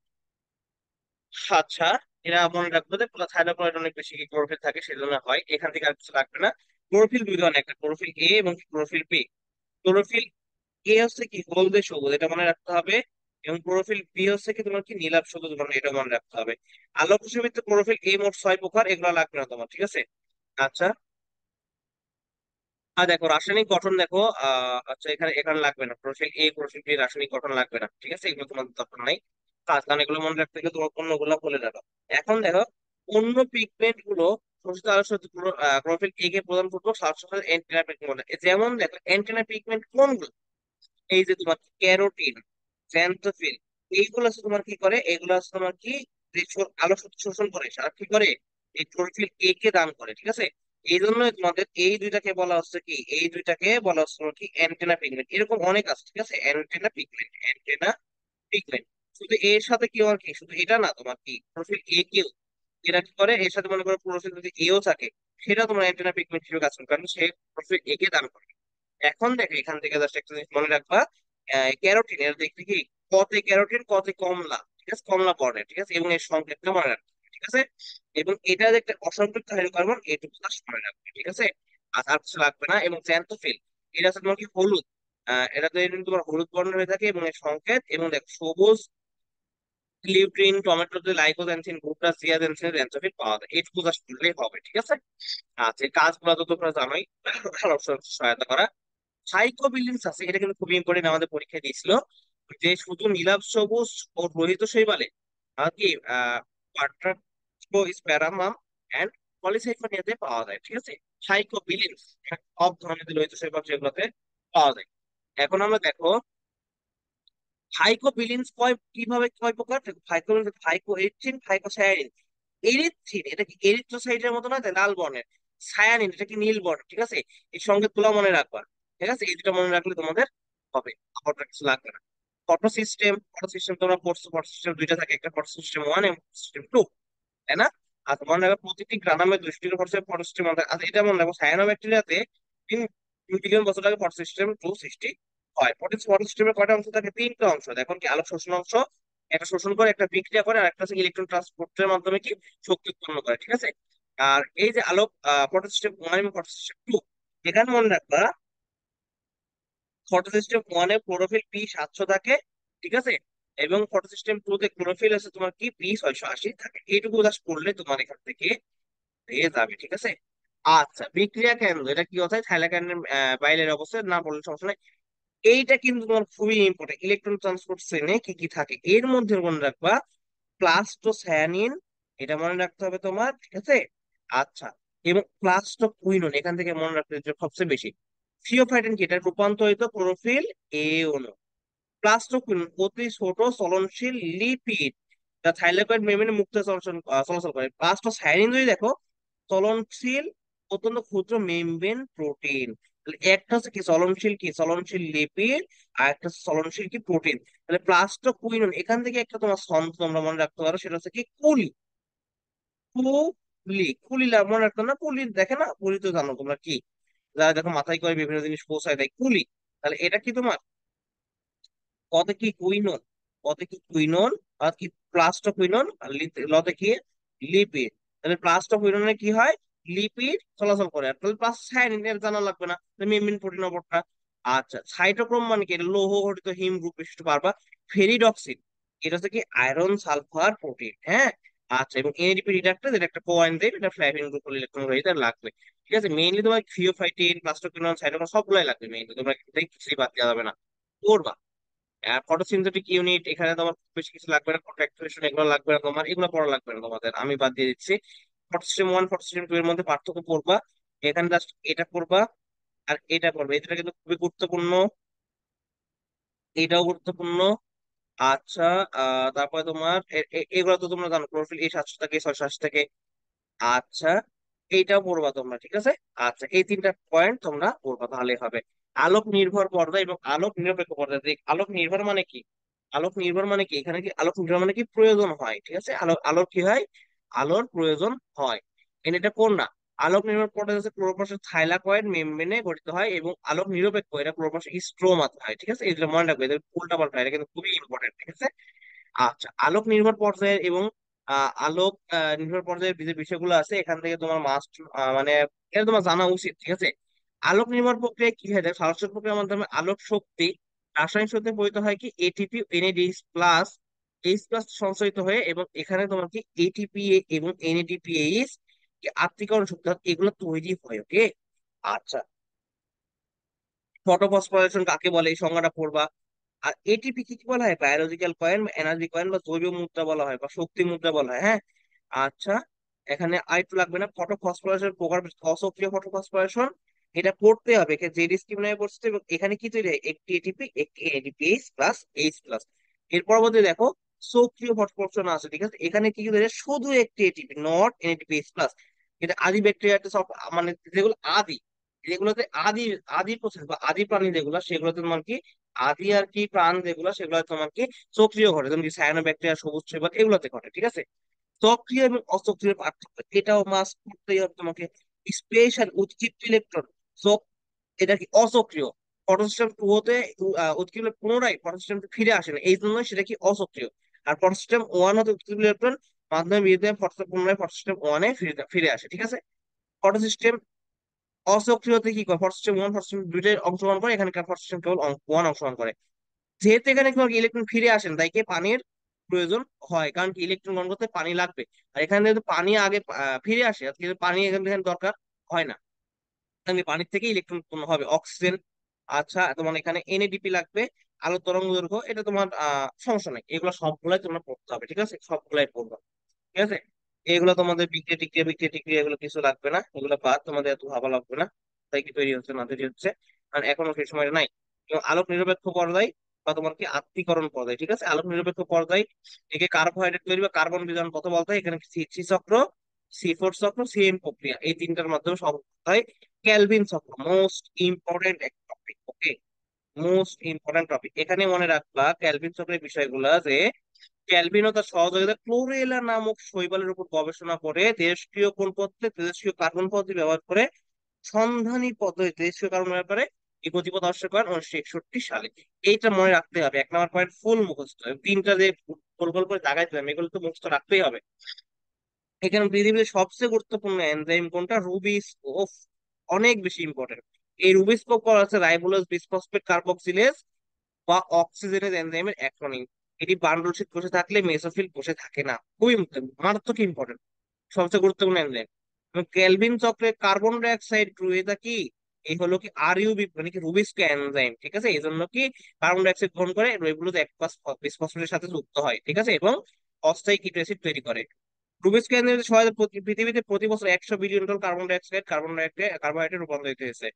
আচ্ছা, এরা মনে রাখবো যে থাইলাকয়েড অনেক বেশি ক্লোরোফিল থাকে, সেজন্য হয়। এখান থেকে আর কিছু লাগবে না। ক্লোরোফিল দুই ধরনের, একটা ক্লোরোফিল এ এবং ক্লোরোফিল বি। ক্লোরোফিল এ হচ্ছে কি হলদে সবুজ, এটা মনে রাখতে হবে। এবং ক্লোরোফিল বি হচ্ছে কি তোমার কি নীলাভ সবুজ বর্ণ, এটা মনে রাখতে হবে। আলোক রশ্মিতে ক্লোরোফিল এ মোট 6 প্রকার, এগুলো লাগবে না তোমার, ঠিক আছে। আচ্ছা, আর দেখো রাসায়নিক গঠন দেখো, আচ্ছা এখানে এখানে লাগবে না ক্লোরোফিল এ ক্লোরোফিল বি রাসায়নিক গঠন লাগবে না, ঠিক আছে, এগুলো তোমার দরকার নাই। কারণ এগুলো মনে রাখতে গেলে তোমার অন্যগুলো বলে যাবে। এখন দেখো অন্য পিগমেন্ট গুলো শোষিত আলোর সাথে ক্লোরোফিল এ কে প্রদান করবো সাথে অ্যান্টেনা পিগমেন্ট। যেমন দেখো অ্যান্টেনা পিগমেন্ট কোনগুলো? এই যে তোমার ক্যারোটিন, xanthophyll, এইগুলো হচ্ছে তোমার কি করে? এগুলো হচ্ছে তোমার কি যে আলো শক্তি শোষণ করে, সারা কি করে? এই ক্লোরোফিল এ কে দান করে, ঠিক আছে। এই জন্য তোমাদের এই দুইটাকে বলা হচ্ছে কি, এই দুইটাকে বলা হচ্ছে তোমার কি অ্যান্টেনা পিগমেন্ট। এরকম অনেক আছে, ঠিক আছে, অ্যান্টেনা পিগমেন্ট, অ্যান্টেনা পিগমেন্ট। শুধু এর সাথে কি আর কি, শুধু এটা না, তোমার কি ক্লোরোফিল এ কেও এরা কি করে, এর সাথে মনে করো ক্লোরোফিল যদি এও থাকে, সেটা তোমার অ্যান্টেনা পিগমেন্ট হিসেবে কাজ করে, কারণ সে ক্লোরোফিল এ কে দান করে। এখন দেখো এখান থেকে জাস্ট একটা জিনিস মনে রাখবা, ক্যারোটিন এর দেখতে কি কতে ক্যারোটিন কতে কমলা, ঠিক আছে, কমলা বর্ণের, ঠিক আছে, এবং এর সংকেতটা মনে রাখবে, ঠিক আছে। এবং এটা যে একটা অসম্পৃক্ত হাইড্রোকার্বন, এটুকু জাস্ট মনে রাখবে, ঠিক আছে। আর আর কিছু লাগবে না। এবং জ্যান্থোফিল, এটা হচ্ছে তোমার কি হলুদ, এটা তো এমনি তোমার হলুদ বর্ণের হয়ে থাকে, এবং এর সংকেত, এবং দেখো সবুজ লিউট্রিন, টমেটোতে লাইকোজেনসিন, গ্লুটাস, জিয়াজেনসিন, জ্যান্থোফিল পাওয়া যায়, এইটুকু জাস্ট বললেই হবে, ঠিক আছে। আচ্ছা, এই কাজগুলো তো তোমরা জানোই, সহায়তা করা। সাইকোবিলিন্স আছে, এটা কিন্তু খুবই ইম্পর্টেন্ট, আমাদের পরীক্ষায় দিয়েছিল, যে শুধু নীলাভ সবুজ ও রোহিত শৈবালে আর কি স্প্যারামাম এন্ড পলিসাইফানিয়াতে পাওয়া যায়, ঠিক আছে। সাইকোবিলিন্স সব ধরনের লোহিত শৈবাল যেগুলোতে পাওয়া যায়। এখন আমরা দেখো ফাইকোবিলিন্স কিভাবে কয় প্রকার? ফাইকোবিলিন্স ফাইকো এরিথ্রিন, ফাইকোসায়ানিন। এরিথ্রিন এটা কি এরিথ্রোসাইটের মতো না, লাল বর্ণের। সায়ানিন এটা কি নীল বর্ণ, ঠিক আছে। এই সংকেতগুলো মনে রাখবা। ঠিক আছে, এই দুটো মনে রাখলে তোমাদের হবে, আপাতত কিছু লাগবে না। ফটো সিস্টেম তোমরা পড়ছো, ফটো সিস্টেম দুইটা থাকে, একটা ফটো সিস্টেম ওয়ান এবং সিস্টেম টু, তাই না? আর মনে রাখবে প্রতিটি গ্রামে 200টি ফটো সিস্টেম আছে। আচ্ছা এটা মনে রাখবো, সায়ানোব্যাকটেরিয়াতে 3 বিলিয়ন বছর আগে ফটো সিস্টেম টু সৃষ্টি হয়। ফটো সিস্টেমের কয়টা অংশ থাকে? 3টা অংশ। এখন কি আলোক শোষণ অংশ, একটা শোষণ করে, একটা বিক্রিয়া করে, আর একটা হচ্ছে ইলেকট্রন ট্রান্সপোর্টের মাধ্যমে কি শক্তি উৎপন্ন করে, ঠিক আছে? আর এই যে আলোক ফটো সিস্টেম ওয়ান এবং ফটো সিস্টেম টু, এখানে মনে রাখবা ফটো সিস্টেম ওয়ানে ক্লোরোফিল P 700 থাকে, ঠিক আছে? এবং ফটো সিস্টেম টু তে ক্লোরোফিল আছে তোমার কি P 680 থাকে। এইটুকু জাস্ট পড়লে তোমার এখান থেকে হয়ে যাবে, ঠিক আছে? আচ্ছা, বিক্রিয়া কেন্দ্র এটা কি অর্থাৎ থাইলাকয়েডের বাইরের অবস্থায় না পড়লে সমস্যা নাই। এইটা কিন্তু তোমার খুবই ইম্পর্টেন্ট, ইলেকট্রন ট্রান্সপোর্ট চেইনে কি কি থাকে এর মধ্যে মনে রাখবা প্লাস্টোসায়ানিন, এটা মনে রাখতে হবে তোমার, ঠিক আছে? আচ্ছা, এবং প্লাস্টোকুইনোন এখান থেকে মনে রাখতে হবে যে সবচেয়ে বেশি। থিওফাইটিন কি, এটা রূপান্তরিত ক্লোরোফিল এ অণু। প্লাস্টোকুইনোন অতি ছোট চলনশীল লিপিড, যা থাইলাকয়েড মেমব্রেনে মুক্ত চলাচল করে। প্লাস্টোসায়ানিন যদি দেখো, চলনশীল অত্যন্ত ক্ষুদ্র মেমব্রেন প্রোটিন। তাহলে একটা হচ্ছে কি চলনশীল, কি চলনশীল লিপিড, আর একটা হচ্ছে চলনশীল কি প্রোটিন। তাহলে প্লাস্টোকুইনোন এখান থেকে একটা তোমার ছন্দ তোমরা মনে রাখতে পারো, সেটা হচ্ছে কি কুলি। কুলি মনে রাখতো না? কুলি দেখে না, কুলি তো জানো তোমরা কি, যারা দেখো মাথায় করে বিভিন্ন জিনিস পৌঁছায় দেয়, কুলি। তাহলে এটা কি তোমার কতে কি কুইনন, কতে কি কুইনন, আর কি প্লাস্টোকুইনন, আর লতে কি লিপিড। তাহলে প্লাস্টোকুইননে কি হয়, লিপিড চলাচল করে। আর তাহলে প্লাস সায়ানিন এর জানা লাগবে না, মেমব্রেন প্রোটিন অপরটা। আচ্ছা, সাইটোক্রোম মানে কি? এটা লৌহ গঠিত হিম গ্রুপ বিশিষ্ট পারবা। ফেরিডক্সিন এটা হচ্ছে কি আয়রন সালফার প্রোটিন, হ্যাঁ। আচ্ছা, এবং এনএডিপি রিডাক্টাস এটা একটা কোএনজাইম, এটা ফ্ল্যাভিন গ্রুপ ইলেকট্রন এটা লাগবে, ঠিক আছে? মেইনলি তোমার থিওফাইটিন, প্লাস্টোকুইনন, সাইটোক্রোম সবগুলাই লাগবে মেইনলি, তোমরা কিছুই বাদ দেওয়া যাবে না, করবা। ফটোসিনথেটিক ইউনিট এখানে তোমার খুব বেশি কিছু লাগবে না, ফটো অ্যাক্টিভেশন এগুলো লাগবে না তোমার, এগুলো পড়া লাগবে না তোমাদের, আমি বাদ দিয়ে দিচ্ছি। Photo system one, photo system two এর মধ্যে পার্থক্য পড়বা, এখানে জাস্ট এটা পড়বা আর এটা পড়বে, এটা কিন্তু খুবই গুরুত্বপূর্ণ, এটাও গুরুত্বপূর্ণ। আচ্ছা, তারপরে তোমার এগুলো তো তোমরা জানো, ক্লোরোফিল A 700 থেকে 680 থেকে। আচ্ছা, এইটাও পড়বা তোমরা, ঠিক আছে? আচ্ছা, এই 3টা পয়েন্ট তোমরা পড়বা তাহলে হবে। আলোক নির্ভর পর্দা এবং আলোক নিরপেক্ষ পর্দা। আলোক নির্ভর মানে কি, আলোক নির্ভর মানে কি, এখানে কি আলোক নির্ভর মানে কি প্রয়োজন হয়, ঠিক আছে? আলোর কি হয়, আলোর প্রয়োজন হয়। এটা কোন না, আলোক নির্ভর পর্দা হচ্ছে ক্লোরোপ্লাস্টের থাইলাকয়েড মেমব্রেনে গঠিত হয়, এবং আলোক নিরপেক্ষ এটা ক্লোরোপ্লাস্টের স্ট্রোমাতে হয়, ঠিক আছে? এটা মনে রাখবে, এদের উল্টা পাল্টা, এটা কিন্তু খুবই ইম্পর্টেন্ট, ঠিক আছে? আচ্ছা, আলোক নির্ভর পর্যায়ের এবং আলোক নির্ভর পর্যায়ের যে বিষয়গুলো আছে এখান থেকে তোমার মাস্ট মানে এটা তোমার জানা উচিত, ঠিক আছে? আলোক নির্ভর প্রক্রিয়া কি হয় দেখো, সালোকসংশ্লেষণ প্রক্রিয়ার মাধ্যমে আলোক শক্তি রাসায়নিক শক্তিতে পরিণত হয় কি ATP NADH plus H plus সঞ্চারিত হয়ে, এবং এখানে তোমার কি এটিপি এবং এনএডিপিএইচ আত্তীকরণ শক্তি এগুলো তৈরি হয়, ওকে? আচ্ছা, ফটোফসফোরাইলেশন কাকে বলে এই সংজ্ঞাটা পড়বা। আর এটিপি কি কি বলা হয়, বায়োলজিক্যাল কয়েন, এনার্জি কয়েন বা জৈব মুদ্রা বলা হয়, বা শক্তি মুদ্রা বলা হয়, হ্যাঁ। আচ্ছা, এখানে আরেকটু লাগবে না, ফটো ফসফোরাইলেশন প্রকার, অসক্রিয় ফটো ফসফোরাইলেশন এটা পড়তে হবে, যে ডিসক্রিমিনার পড়ছে, এবং এখানে কি তৈরি হয়, একটি এটিপি একটি এনএডিপিএইচ প্লাস এইচ প্লাস। এর পরবর্তী দেখো সক্রিয় ফসফোরাইলেশন আছে, ঠিক আছে? এখানে কি তৈরি হয়, শুধু একটি এটিপি নট এনএডিপিএইচ প্লাস। এটা আদি ব্যাকটেরিয়াতে সব, মানে যেগুলো আদি, যেগুলোতে আদি, আদি প্রসেস বা আদি প্রাণী যেগুলো, সেগুলোতে তোমার কি আদি আর কি প্রাণ যেগুলো, সেগুলো তোমার কি সক্রিয় ঘটে, যেমন কি সায়ানোব্যাকটেরিয়া, সবুজ ছত্রাক এগুলোতে ঘটে, ঠিক আছে? সক্রিয় এবং অসক্রিয় পার্থক্য এটাও মাস্ট করতেই হবে তোমাকে। স্পেশাল উৎক্ষিপ্ত ইলেকট্রন, এটা কি অসক্রিয়। ফটোসিস্টেম টু হতে উৎক্ষেপণ পুনরায় ফটোসিস্টেম ফিরে আসে না, এই জন্য সেটা কি অসক্রিয়। আর ফটোসিস্টেম ওয়ান হতে উৎক্ষেপিত ইলেকট্রন মাধ্যমে বিরুদ্ধে পুনরায় ফটোসিস্টেম ওয়ানে ফিরে আসে, ঠিক আছে? ফটোসিস্টেম অসক্রিয়তে কি করে, ফটোসিস্টেম ওয়ান ফটোসিস্টেম দুইটাই অংশগ্রহণ করে, এখানে ফটোসিস্টেম কেবল ওয়ান অংশগ্রহণ করে। যেহেতু এখানে কোনো ইলেকট্রন ফিরে আসেন, তাই কি পানির প্রয়োজন হয়, কারণ কি ইলেকট্রন গ্রহণ করতে পানি লাগবে। আর এখানে যেহেতু পানি আগে ফিরে আসে, আর কিন্তু পানি এখান থেকে দরকার হয় না, কারণ কি পানির থেকে ইলেকট্রন উৎপন্ন হবে, অক্সিজেন। আচ্ছা, তোমার এখানে এনএডিপি লাগবে, আলোর তরঙ্গ দৈর্ঘ্য, এটা তোমার সমস্যা নেই, এগুলো সবগুলাই তোমরা পড়তে হবে, ঠিক আছে? সবগুলাই পড়বা, ঠিক আছে? এগুলো তোমাদের বিক্রিয়া এগুলো কিছু লাগবে না, এগুলো বাদ, তোমাদের এত ভাবা লাগবে না। তাই কি তৈরি হচ্ছে না তৈরি হচ্ছে, কারণ এখনো সেই সময়টা নাই। এবং আলোক নিরপেক্ষ পর্যায় বা তোমার কি আত্তীকরণ পর্যায়, ঠিক আছে? আলোক নিরপেক্ষ পর্যায় থেকে কার্বোহাইড্রেট তৈরি বা কার্বন বিজারণ কত বলতে হয়, এখানে সি চক্র, C4 চক্র, সিএম প্রক্রিয়া, এই তিনটার মাধ্যমে সব হয়। ক্যালভিন চক্র most important, most important topic. এখানে মনে রাখবা ক্যালভিন চক্রের বিষয়গুলো, যে ক্যালভিন ও তার সহযোগিতা ক্লোরেলা নামক শৈবালের উপর গবেষণা করে তেজস্ক্রিয় কোন পদ্ধতি, তেজস্ক্রিয় কার্বন পদ্ধতি ব্যবহার করে সন্ধানী পদ্ধতি তেজস্ক্রিয় কার্বন ব্যবহার করে এই গতিপথ আবিষ্কার করেন 1961 সালে। এইটা মনে রাখতে হবে, 1 নম্বর পয়েন্ট ফুল মুখস্থ। তিনটা যে গোল গোল করে দাগাই দিলাম, এগুলো তো মুখস্থ রাখতেই হবে। এখানে পৃথিবীতে সবচেয়ে গুরুত্বপূর্ণ এনজাইম কোনটা? রুবিস্কোপ। অনেক বেশি ইম্পর্টেন্ট। এই রুবিস্কোপ করা হচ্ছে রাইবোলোজ বিসফসফেট কার্বক্সিলেজ বা অক্সিজেনেজ এনজাইমের অ্যাক্রোনিম। এটি বান্ডল শীট কোষে থাকলে মেসোফিল কোষে থাকে না। খুবই মারাত্মক ইম্পর্টেন্ট, সবচেয়ে গুরুত্বপূর্ণ এনজাইম। কেলভিন চক্রে কার্বন ডাই অক্সাইড গ্রুপ, এটা কি এই হলো কি আর ইউবি মানে কি রুবিস্কো এনজাইম, ঠিক আছে। এই জন্য কি কার্বন ডাই অক্সাইড গ্রহণ করে এগুলো বিসফসফেটের সাথে যুক্ত হয়, ঠিক আছে, এবং অস্থায়ী কিটো অ্যাসিড তৈরি করে। রুবিস্কো এনজাইমের সহায়তায় পৃথিবীতে প্রতি বছর 100 বিলিয়ন টন কার্বোহাইড্রেট রূপান্তরিত হয়েছে।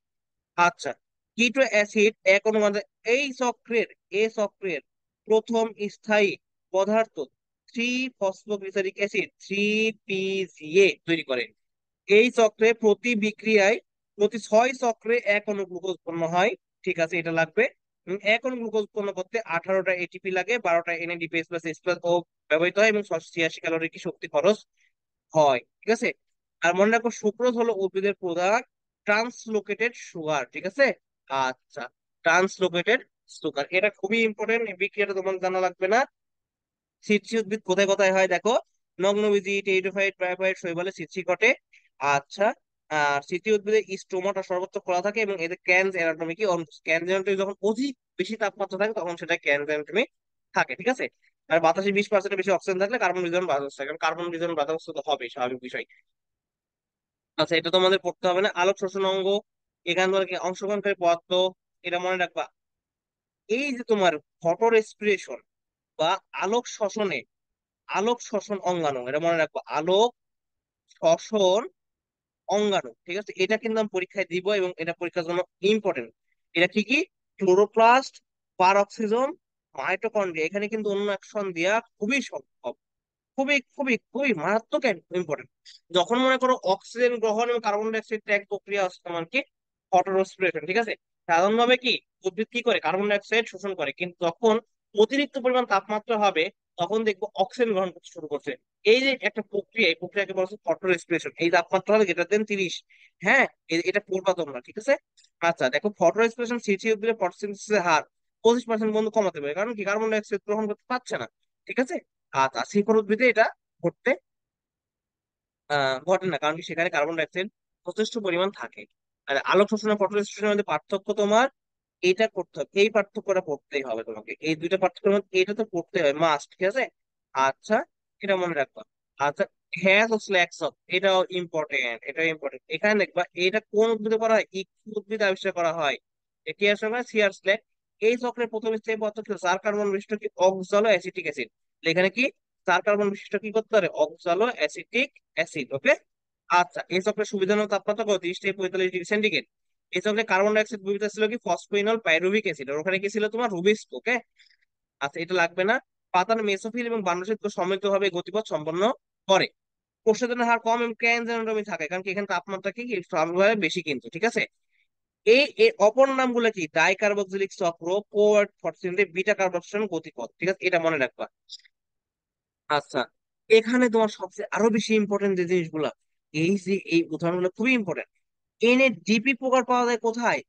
আচ্ছা, কিটো অ্যাসিড এক অনুপাতে এই চক্রের প্রথম স্থায়ী পদার্থ 3 ফসফোগ্লিসারিক অ্যাসিড 3 PGA তৈরি করে। এই চক্রে প্রতি বিক্রিয়ায় প্রতি 6 চক্রে 1 অণু গ্লুকোজ উৎপন্ন হয়, ঠিক আছে, এটা লাগবে। 1 অণু গ্লুকোজ উৎপন্ন করতে 18টা এটিপি লাগে, 12টা এনএডিপিএস প্লাস এইচ প্লাস ও ব্যবহৃত হয় এবং 86 ক্যালোরি কি শক্তি খরচ হয়, ঠিক আছে। আর মনে রাখো সুক্রোজ হলো উদ্ভিদের প্রধান ট্রান্সলোকেটেড সুগার, ঠিক আছে। আচ্ছা, ট্রান্সলোকেটেড সুগার এটা খুবই ইম্পর্টেন্ট, এই বিক্রিয়াটা তোমার জানা লাগবে না। সিচ্রি উদ্ভিদ কোথায় কোথায় হয় দেখো, নগ্নবীজি, টেরিডোফাইট, ব্রায়োফাইট শৈবালে সিচ্রি ঘটে। আচ্ছা, আর সিচ্রি উদ্ভিদের স্টোমাটা সর্বোচ্চ খোলা থাকে এবং এদের ক্যানস অ্যানাটমি কি, ক্যানস অ্যানাটমি যখন অধিক বেশি তাপমাত্রা থাকে তখন সেটা ক্যানস অ্যানাটমি থাকে, ঠিক আছে। আর বাতাসে 20% বেশি অক্সিজেন থাকলে কার্বন বিতরণ বাধাগ্রস্ত থাকে, কারণ কার্বন বিতরণ বাধাগ্রস্ত তো হবে, স্বাভাবিক বিষয়। আচ্ছা, এটা তো আমাদের পড়তে হবে না। আলোক শোষণ অঙ্গ, এখান থেকে অংশগ্রহণকারী পদার্থ, এটা মনে রাখবা। এই যে তোমার ফটো রেসপিরেশন বা আলোক শোষণে, আলোক শোষণ অঙ্গাণু, এটা মনে রাখবো, আলোক শ্বসন অঙ্গাণু, ঠিক আছে। এটা কিন্তু আমি পরীক্ষায় দিব এবং এটা পরীক্ষার জন্য ইম্পর্টেন্ট। এটা কি কি? Chloroplast, peroxisome, mitochondria. এখানে কিন্তু অন্য অ্যাকশন দেওয়া খুবই সম্ভব, খুবই খুবই খুবই মারাত্মক ইম্পর্টেন্ট। যখন মনে করো অক্সিজেন গ্রহণ এবং কার্বন ডাই অক্সাইড ত্যাগ প্রক্রিয়া হচ্ছে তোমার কি ফটোরেসপিরেশন, ঠিক আছে। সাধারণভাবে কি উদ্ভিদ কি করে কার্বন ডাই অক্সাইড শোষণ করে, কিন্তু যখন অতিরিক্ত পরিমাণ তাপমাত্রা হবে তখন দেখবো অক্সিজেন গ্রহণ করতে শুরু করছে। এই যে একটা প্রক্রিয়া, এই প্রক্রিয়াকে বলা হচ্ছে ফটোরেসপিরেশন। এই তাপমাত্রা হবে greater than 30। হ্যাঁ, এটা পড়বা তোমরা, ঠিক আছে। আচ্ছা দেখো, ফটোরেসপিরেশন সিটি উদ্ভিদের ফটোসিনথেসিসের হার 25% পর্যন্ত কমাতে পারে, কারণ কি কার্বন ডাই অক্সাইড গ্রহণ করতে পারছে না, ঠিক আছে। আচ্ছা, শিকড় উদ্ভিদে এটা ঘটতে ঘটে না, কারণ কি সেখানে কার্বন ডাই অক্সাইড যথেষ্ট পরিমাণ থাকে। আর আলোক শোষণ আর ফটো রেসিস্টেন্সের মধ্যে পার্থক্য তোমার এটা করতে হবে, এই পার্থক্যটা পড়তেই হবে তোমাকে, এই দুইটা পার্থক্যের মধ্যে এটা তো পড়তে হবে মাস্ট, ঠিক আছে। আচ্ছা, এটা মনে রাখবা। আচ্ছা, হ্যাঁ ও স্ল্যাক্স অফ, এটাও ইম্পর্টেন্ট, এটাও ইম্পর্টেন্ট। এখানে দেখবা এটা কোন উদ্ভিদে করা হয়, ইক্ষু উদ্ভিদ আবিষ্কার করা হয়। এটি আসলে সিয়ার স্ল্যাক। এই চক্রের প্রথম স্টেপ পদার্থ ছিল 4 কার্বন বিশিষ্ট কি অক্সালো অ্যাসিটিক অ্যাসিড। এখানে কি 4 কার্বন বিশিষ্ট কি করতে পারে, অক্সালো অ্যাসিটিক অ্যাসিড, ওকে। আচ্ছা, এই চক্রের সুবিধাজনক তাপমাত্রা কত, 30 থেকে 45 ডিগ্রি সেন্টিগ্রেড। এই চক্রে কার্বন ডাই অক্সাইড দ্রবীভূত ছিল কি ফসফিনল পাইরুভিক অ্যাসিড, আর ওখানে কি ছিল তোমার রুবিস্ক, ওকে। আচ্ছা, এটা লাগবে না। পাতার মেসোফিল এবং বান্ডলশীট সম্মিলিতভাবে গতিপথ সম্পন্ন করে। কোষের হার কম এবং ক্যানজেনোটমি থাকে, কারণ কি এখানে তাপমাত্রা কি কি স্বাভাবিকভাবে বেশি কিন্তু, ঠিক আছে। এই এর অপর নামগুলো কি, ডাইকার্বক্সিলিক চক্র, কোয়ার্ট ফরচুনেট, বিটা কার্বক্সিলেশন গতিপথ, ঠিক আছে, এটা মনে রাখবা। আচ্ছা, এখানে তোমার সবচেয়ে আরো বেশি ইম্পর্টেন্ট যে জিনিসগুলা, এই যে এই উদাহরণগুলো খুবই ইম্পর্টেন্ট। NADP প্রকার পাওয়া যায় কোথায়?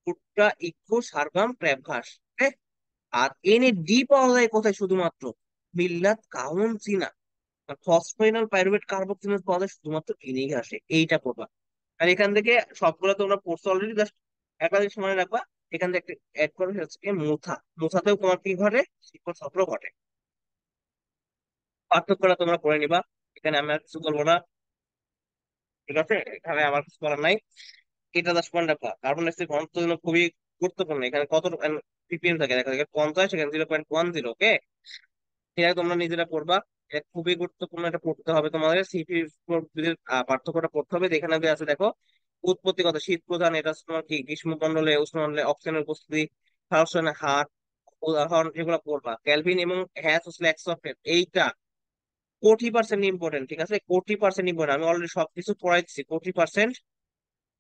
ভুট্টা, ইক্ষু, শালগম, ক্র্যাব ঘাস, হ্যাঁ। আর NAD পাওয়া যায় কোথায় শুধুমাত্র? মিল্লাত, কাউন, চীনা। আর ফসফেনাল পাইরুভেট কার্বক্সিলেজ পাওয়া যায় শুধুমাত্র এই ঘাসে, এইটা পড়বা। আর এখান থেকে সবগুলো তোমরা পড়ছো অলরেডি, জাস্ট একটা জিনিস মনে রাখবা, এখান থেকে একটা অ্যাড করবে, সেটা হচ্ছে কি মুথা। মুথাতেও তোমার কি ঘটে, শিকড় চক্র ঘটে। পার্থক্যটা তোমরা করে নিবা, এখানে আমি আর কিছু বলবো না, ঠিক আছে, এখানে আমার কিছু করার নাই। এটা 10 পয়েন্ট রাখবা। কার্বন ডাইঅক্সাইড ঘনত্বের জন্য খুবই গুরুত্বপূর্ণ। এখানে কত ppm থাকে দেখা যায় 50, এখানে 0.10, ওকে। এটা তোমরা নিজেরা পড়বা, এটা খুবই গুরুত্বপূর্ণ, এটা পড়তে হবে তোমাদের। সিপি পার্থক্যটা পড়তে হবে। এখানে যে আছে দেখো, উৎপত্তি কথা, শীত প্রধান, এটা হচ্ছে তোমার কি গ্রীষ্মমণ্ডলে উষ্ণমণ্ডলে অক্সিজেনের উপস্থিতি, সারাংশনের হার, উদাহরণ, এগুলো পড়বা। ক্যালভিন এবং হ্যাস ও স্ল্যাক্স অফ এইটা 40% ইম্পর্টেন্ট, ঠিক আছে, 40% ইম্পর্টেন্ট। আমি অলরেডি সবকিছু পড়াই দিচ্ছি, 40%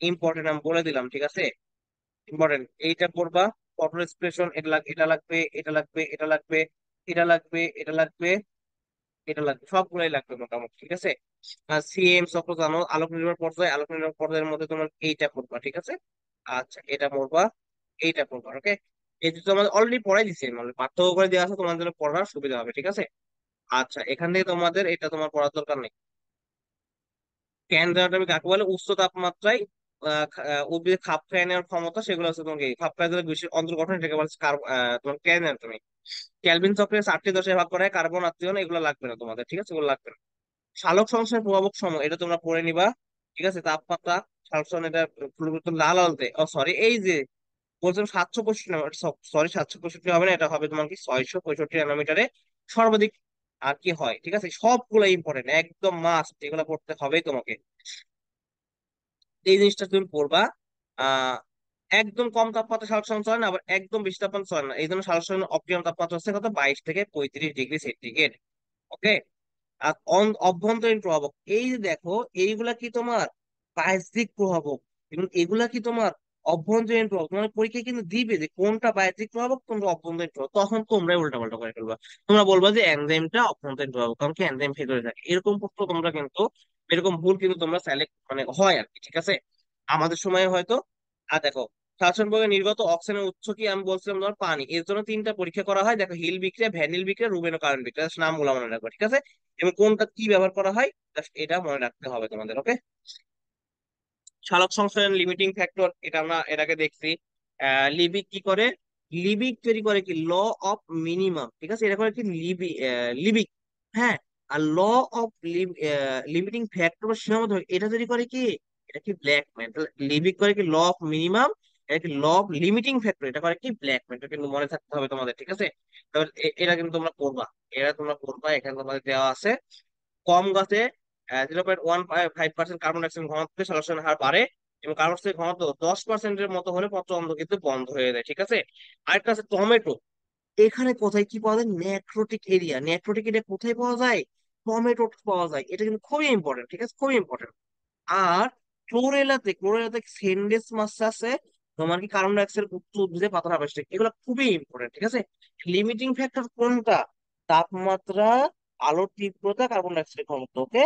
ইম্পর্টেন্ট আমি বলে দিলাম, ঠিক আছে, ইম্পর্টেন্ট, এইটা পড়বা। অটো রেসপিরেশন, এটা লাগবে, এটা লাগবে, এটা লাগবে, এটা লাগবে, এটা লাগবে, এটা লাগবে, সবগুলাই লাগবে মোটামুটি, ঠিক আছে। আর সিএম চক্র জানো, আলোক নির্ভর পর্যায়, আলোক নির্ভর পর্যায়ের মধ্যে তোমার এইটা পড়বা, ঠিক আছে। আচ্ছা, এটা পড়বা, এইটা পড়বা, ওকে। এই যে তোমাদের অলরেডি পড়াই দিচ্ছি, মানে পাঠ্য করে দেওয়া আছে, তোমাদের জন্য পড়ার সুবিধা হবে, ঠিক আছে। আচ্ছা, এখান থেকে তোমাদের এটা তোমার পড়ার দরকার নেই। ক্যান জারটামি কাকে বলে? উচ্চ তাপমাত্রায় উদ্ভিদের খাপ খাইয়ে নেওয়ার ক্ষমতা, সেগুলো হচ্ছে তোমাকে খাপ খাইয়ে দেওয়ার বিশেষ অন্তর্গঠন, এটাকে বলে তোমার ক্যান জারটামি। ক্যালভিন চক্রে 4টি দশায় ভাগ করা হয়, কার্বন, আত্মীয়ন, এগুলো লাগবে না তোমাদের, ঠিক আছে, এগুলো লাগবে না। সালোক সংশ্লেষণের প্রভাবক সময়, এটা তোমরা পড়ে নিবা, ঠিক আছে। তাপমাত্রা, সালোক সংশ্লেষণ, এটা ফুলগুলো লাল আলতে, ও সরি, এই যে বলছিলাম 765, সরি 765 হবে না, এটা হবে তোমার কি 665 ন্যানোমিটারে সর্বাধিক আর কি হয়, ঠিক আছে। সবগুলো ইম্পর্টেন্ট, একদম মাস্ট, এগুলো পড়তে হবেই তোমাকে। এই জিনিসটা তুমি পড়বা। আহ একদম কম তাপমাত্রা সালোক সংশ্লেষণ চলে না, আবার একদম বেশি তাপমাত্রা চলে না, এই জন্য সালোক সংশ্লেষণ অপটিমাম তাপমাত্রা হচ্ছে কত, 22 থেকে 35 ডিগ্রি সেন্টিগ্রেড, ওকে। আর অভ্যন্তরীণ প্রভাবক, এই যে দেখো, এইগুলা কি তোমার বাহ্যিক প্রভাবক, এবং এগুলা কি তোমার অভ্যন্তরীণ প্রভাবক। তোমার পরীক্ষায় কিন্তু দিবে যে কোনটা বাহ্যিক প্রভাবক, কোনটা অভ্যন্তরীণ প্রভাবক, তখন তোমরা উল্টা পাল্টা করে ফেলবা। তোমরা বলবা যে এনজাইমটা অভ্যন্তরীণ প্রভাবক, কারণ কি এনজাইম ভেতরে থাকে, এরকম প্রশ্ন তোমরা কিন্তু, এরকম ভুল কিন্তু তোমরা সিলেক্ট মানে হয় আর কি, ঠিক আছে, আমাদের সময় হয়তো। আর দেখো, শাসনভোগে নির্গত অক্সিজেনের উৎস কি, আমি বলছিলাম তোমার পানি, এর জন্য 3টা পরীক্ষা করা হয়, দেখো হিল বিক্রিয়া, ভ্যানিল বিক্রিয়া, রুবেনো কার্বন বিক্রিয়া, just নামগুলো মনে রাখবো, ঠিক আছে। এবং কোনটা কি ব্যবহার করা হয়, জাস্ট এটা মনে রাখতে হবে তোমাদের, ওকে। সালোক সংশ্লেষণ লিমিটিং ফ্যাক্টর, এটা আমরা এর আগে দেখছি। লিবিক কি করে? লিবিক তৈরি করে কি ল অফ মিনিমাম, ঠিক আছে, এটা করে কি লিবিক, হ্যাঁ। আর ল অফ লিমিটিং ফ্যাক্টর বা সীমাবদ্ধ, এটা তৈরি করে কি, এটা কি ব্ল্যাক ম্যান। লিবিক করে কি ল অফ মিনিমাম, এটা কি ল অফ লিমিটিং ফ্যাক্টর, এটা করে কি ব্ল্যাক ম্যান, এটা কিন্তু মনে থাকতে হবে তোমাদের, ঠিক আছে। তাহলে এটা কিন্তু তোমরা করবা, এটা তোমরা করবা, এখানে তোমাদের দেওয়া আছে। কম গাছে 0.15% কার্বন ডাইঅক্সাইড ঘনত্বে সালোকসংশ্লেষণের হার বাড়ে, এবং কার্বন ডাই অক্সাইডের ঘনত্ব 10%-এর মতো হলে পত্র অন্ধ কিন্তু বন্ধ হয়ে যায়, ঠিক আছে। আরেকটা আছে টমেটো। এখানে কোথায় কি পাওয়া যায়? নেক্রোটিক এরিয়া, নেক্রোটিক এরিয়া কোথায় পাওয়া যায়? টমেটো পাওয়া যায়, এটা কিন্তু খুবই ইম্পর্টেন্ট, ঠিক আছে, খুবই ইম্পর্টেন্ট। আর ক্লোরেলাতে, ক্লোরেলাতে সেন্ডেস মাছ আছে, তোমার কি কার্বন ডাই অক্সাইড উচ্চ উদ্ভিদে পাতলা আবশ্যক, এগুলো খুবই ইম্পর্টেন্ট, ঠিক আছে। লিমিটিং ফ্যাক্টর কোনটা? তাপমাত্রা, আলোর তীব্রতা, কার্বন ডাই অক্সাইড ঘনত্ব, ওকে।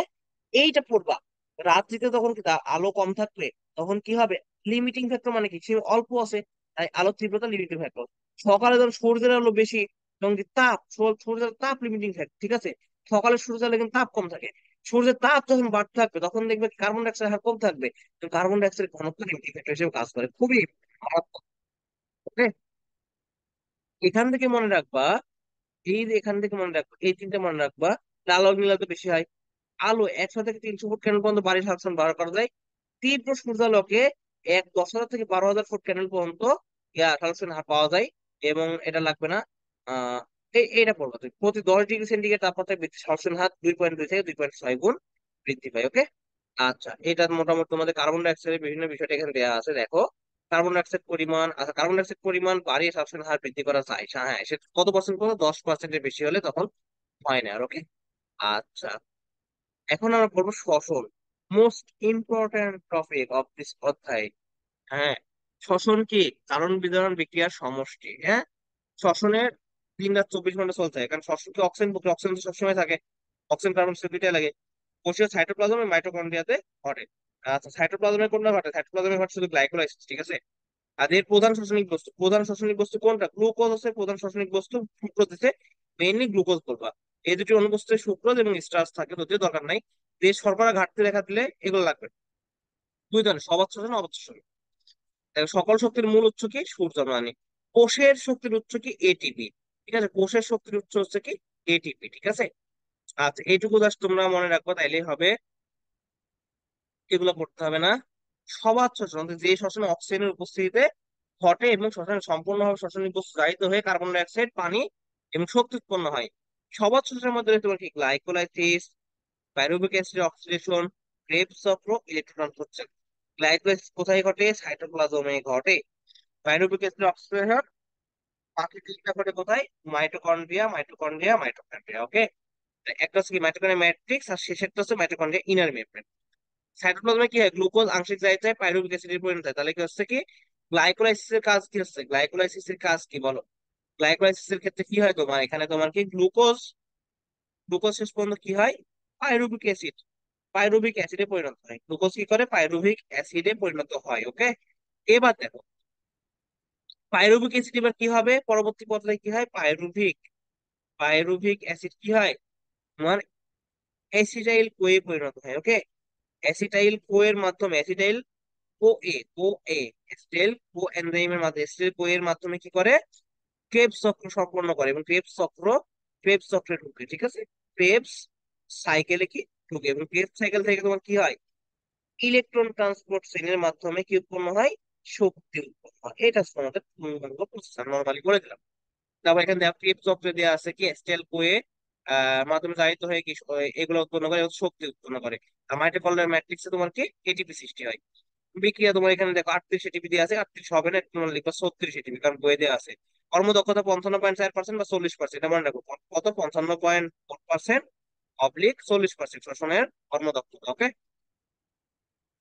এইটা পড়বা। রাত্রিতে তখন কি আলো কম থাকলে তখন কি হবে? লিমিটিং ফ্যাক্টর মানে কি, সে অল্প আছে, তাই আলোর তীব্রতা লিমিটিং ফ্যাক্টর। সকালে যখন সূর্যের আলো বেশি, তখন কি তাপ, সূর্যের তাপ লিমিটিং ফ্যাক্টর, ঠিক আছে। সকালে সূর্যের আলো কিন্তু তাপ কম থাকে, সূর্যের তাপ যখন বাড়তে থাকবে তখন দেখবে কার্বন ডাই অক্সাইড হার কম থাকবে, তো কার্বন ডাই অক্সাইড ঘনত্ব লিমিটিং ফ্যাক্টর হিসেবে কাজ করে, খুবই মারাত্মক, ওকে। এখান থেকে মনে রাখবা, এই যে এখান থেকে মনে রাখবা, এই তিনটা মনে রাখবা। লাল আর নীল আলো বেশি হয়। আলো 100 থেকে 300 ফুট ক্যান্ডেল পর্যন্ত বাড়ি সাকশন ব্যবহার করা যায়। তীব্র সূর্যালোকে 10,000 থেকে 12,000 ফুট ক্যান্ডেল পর্যন্ত সাকশন পাওয়া যায়, এবং এটা লাগবে না। আহ এইটা পড়বো তুমি, প্রতি 10 ডিগ্রি সেন্টিগ্রেড তাপমাত্রায় বৃদ্ধি সাকশন হার 2.2 থেকে 2.6 গুণ বৃদ্ধি পায়, ওকে। আচ্ছা, এটা মোটামুটি তোমাদের কার্বন ডাই অক্সাইডের বিভিন্ন বিষয়টা এখানে দেওয়া আছে, দেখো। কার্বন ডাই অক্সাইড পরিমাণ, আচ্ছা, কার্বন ডাই অক্সাইড পরিমাণ বাড়িয়ে সাকশন হার বৃদ্ধি করা যায়, হ্যাঁ, সে কত পার্সেন্ট করো, 10%-এর বেশি হলে তখন হয় না আর, ওকে। আচ্ছা, এখন আমরা পড়বো শ্বসন, most important topic of this অধ্যায়, হ্যাঁ। শ্বসন কি? কারণ বিতরণ বিক্রিয়ার সমষ্টি, হ্যাঁ। শ্বসনের 3 রাত 24 ঘন্টা চলতে হয়, কারণ শ্বসন কি অক্সিজেন, অক্সিজেন তো সবসময় থাকে, অক্সিজেন কার্বন দুইটাই লাগে। কোষীয় সাইটোপ্লাজম এবং মাইটোকন্ড্রিয়াতে ঘটে। আচ্ছা, সাইটোপ্লাজমে কোনটা ঘটে? সাইটোপ্লাজমে ঘটে শুধু গ্লাইকোলাইসিস, ঠিক আছে। আর এর প্রধান শ্বসনিক বস্তু, প্রধান শ্বসনিক বস্তু কোনটা? গ্লুকোজ হচ্ছে প্রধান শ্বসনিক বস্তু, সুক্রোজ হচ্ছে মেইনলি গ্লুকোজ বলবা। এই দুটি অনুপস্থিত সুক্রোজ এবং স্টার্চ থাকে, যদিও দরকার নাই। দেশ শর্করা ঘাটতি দেখা দিলে এগুলো লাগবে। দুই ধরনের, সবাত শ্বসন, অবাত শ্বসন। দেখো, সকল শক্তির মূল উৎস কি? সূর্য, মানে কোষের শক্তির উৎস কি? এটিপি, ঠিক আছে, কোষের শক্তির উৎস হচ্ছে কি? এটিপি, ঠিক আছে। আচ্ছা, এইটুকু জাস্ট তোমরা মনে রাখবো, তাইলেই হবে, এগুলো পড়তে হবে না। সবাত শ্বসন অর্থাৎ যে শ্বসনে অক্সিজেনের উপস্থিতিতে ঘটে, এবং শ্বসনে সম্পূর্ণভাবে শ্বসনিক বস্তু জারিত হয়ে কার্বন ডাই অক্সাইড, পানি এবং শক্তি উৎপন্ন হয়। সবাত শ্বসনের মধ্যে রয়েছে তোমার কি? Glycolysis, pyruvic acid oxidation, Krebs চক্র, ইলেকট্রন ট্রান্সফার। গ্লাইকোলাইসিস কোথায় ঘটে? সাইটোপ্লাজমে ঘটে। পাইরুভিক অ্যাসিড অক্সিডেশন বাকি তিনটা ঘটে কোথায়? মাইটোকন্ড্রিয়া, মাইটোকন্ড্রিয়া, মাইটোকন্ড্রিয়া, ওকে। একটা হচ্ছে কি মাইটোকন্ড্রিয়া ম্যাট্রিক্স, আর শেষেরটা হচ্ছে মাইটোকন্ড্রিয়া ইনার মেমব্রেন। সাইটোপ্লাজমে কি হয়? গ্লুকোজ আংশিক জারিত হয় পাইরুভিক অ্যাসিডে পরিণত হয়, তাহলে কি হচ্ছে কি গ্লাইকোলাইসিসের কাজ কি হচ্ছে? গ্লাইকোলাইসিসের কাজ কি বলো? গ্লাইকোলাইসিসের ক্ষেত্রে কি হয় তোমার, এখানে তোমার কি গ্লুকোজ, গ্লুকোজ শেষ পর্যন্ত কি হয়, পাইরুভিক অ্যাসিড, পাইরুভিক অ্যাসিডে পরিণত হয়। গ্লুকোজ কি করে, পাইরুভিক অ্যাসিডে পরিণত হয়। ওকে, এবার দেখো পাইরুভিক অ্যাসিড এবার কি হবে, পরবর্তী পর্যায়ে কি হয়, পাইরুভিক, পাইরুভিক অ্যাসিড কি হয় তোমার অ্যাসিটাইল কোয়ে পরিণত হয়। ওকে, অ্যাসিটাইল কো এর মাধ্যমে, অ্যাসিটাইল কো এ, কো এ, অ্যাসিটাইল কো এনজাইমের মাধ্যমে, অ্যাসিটাইল কো এর মাধ্যমে কি করে, ক্রেবস চক্র সম্পন্ন করে, এবং ক্রেবস চক্র, ক্রেবস চক্রে ঢুকে, ঠিক আছে, ক্রেবস সাইকেলে কি ঢুকে, এবং ক্রেবস সাইকেল থেকে তোমার কি হয়, ইলেকট্রন ট্রান্সপোর্ট চেইনের মাধ্যমে কি উৎপন্ন হয়, শক্তি উৎপন্ন হয়। এটা হচ্ছে আমাদের পূর্ণাঙ্গ প্রসেস, নর্মালি বলে দিলাম। তারপর এখানে দেখো ক্রেবস চক্রে দেওয়া আছে কি, অ্যাসিটাইল কোয়ে মাধ্যমে জারিত হয়ে কি এগুলো উৎপন্ন করে, শক্তি উৎপন্ন করে। আর মাইটোকন্ড্রিয়াল ম্যাট্রিক্সে তোমার কি এটিপি সৃষ্টি হয়। বিক্রিয়া তোমার এখানে দেখো 38 এটিপি দিয়ে আছে, 38 হবে না, তোমার লিখবা 36 এটিপি, কারণ বইয়ে দেওয়া আছে। কর্মদক্ষতা 55.4% বা 40%, এটা মনে রাখো, কত, 55.4% অবলিক 40% শ্বসনের কর্মদক্ষতা। ওকে,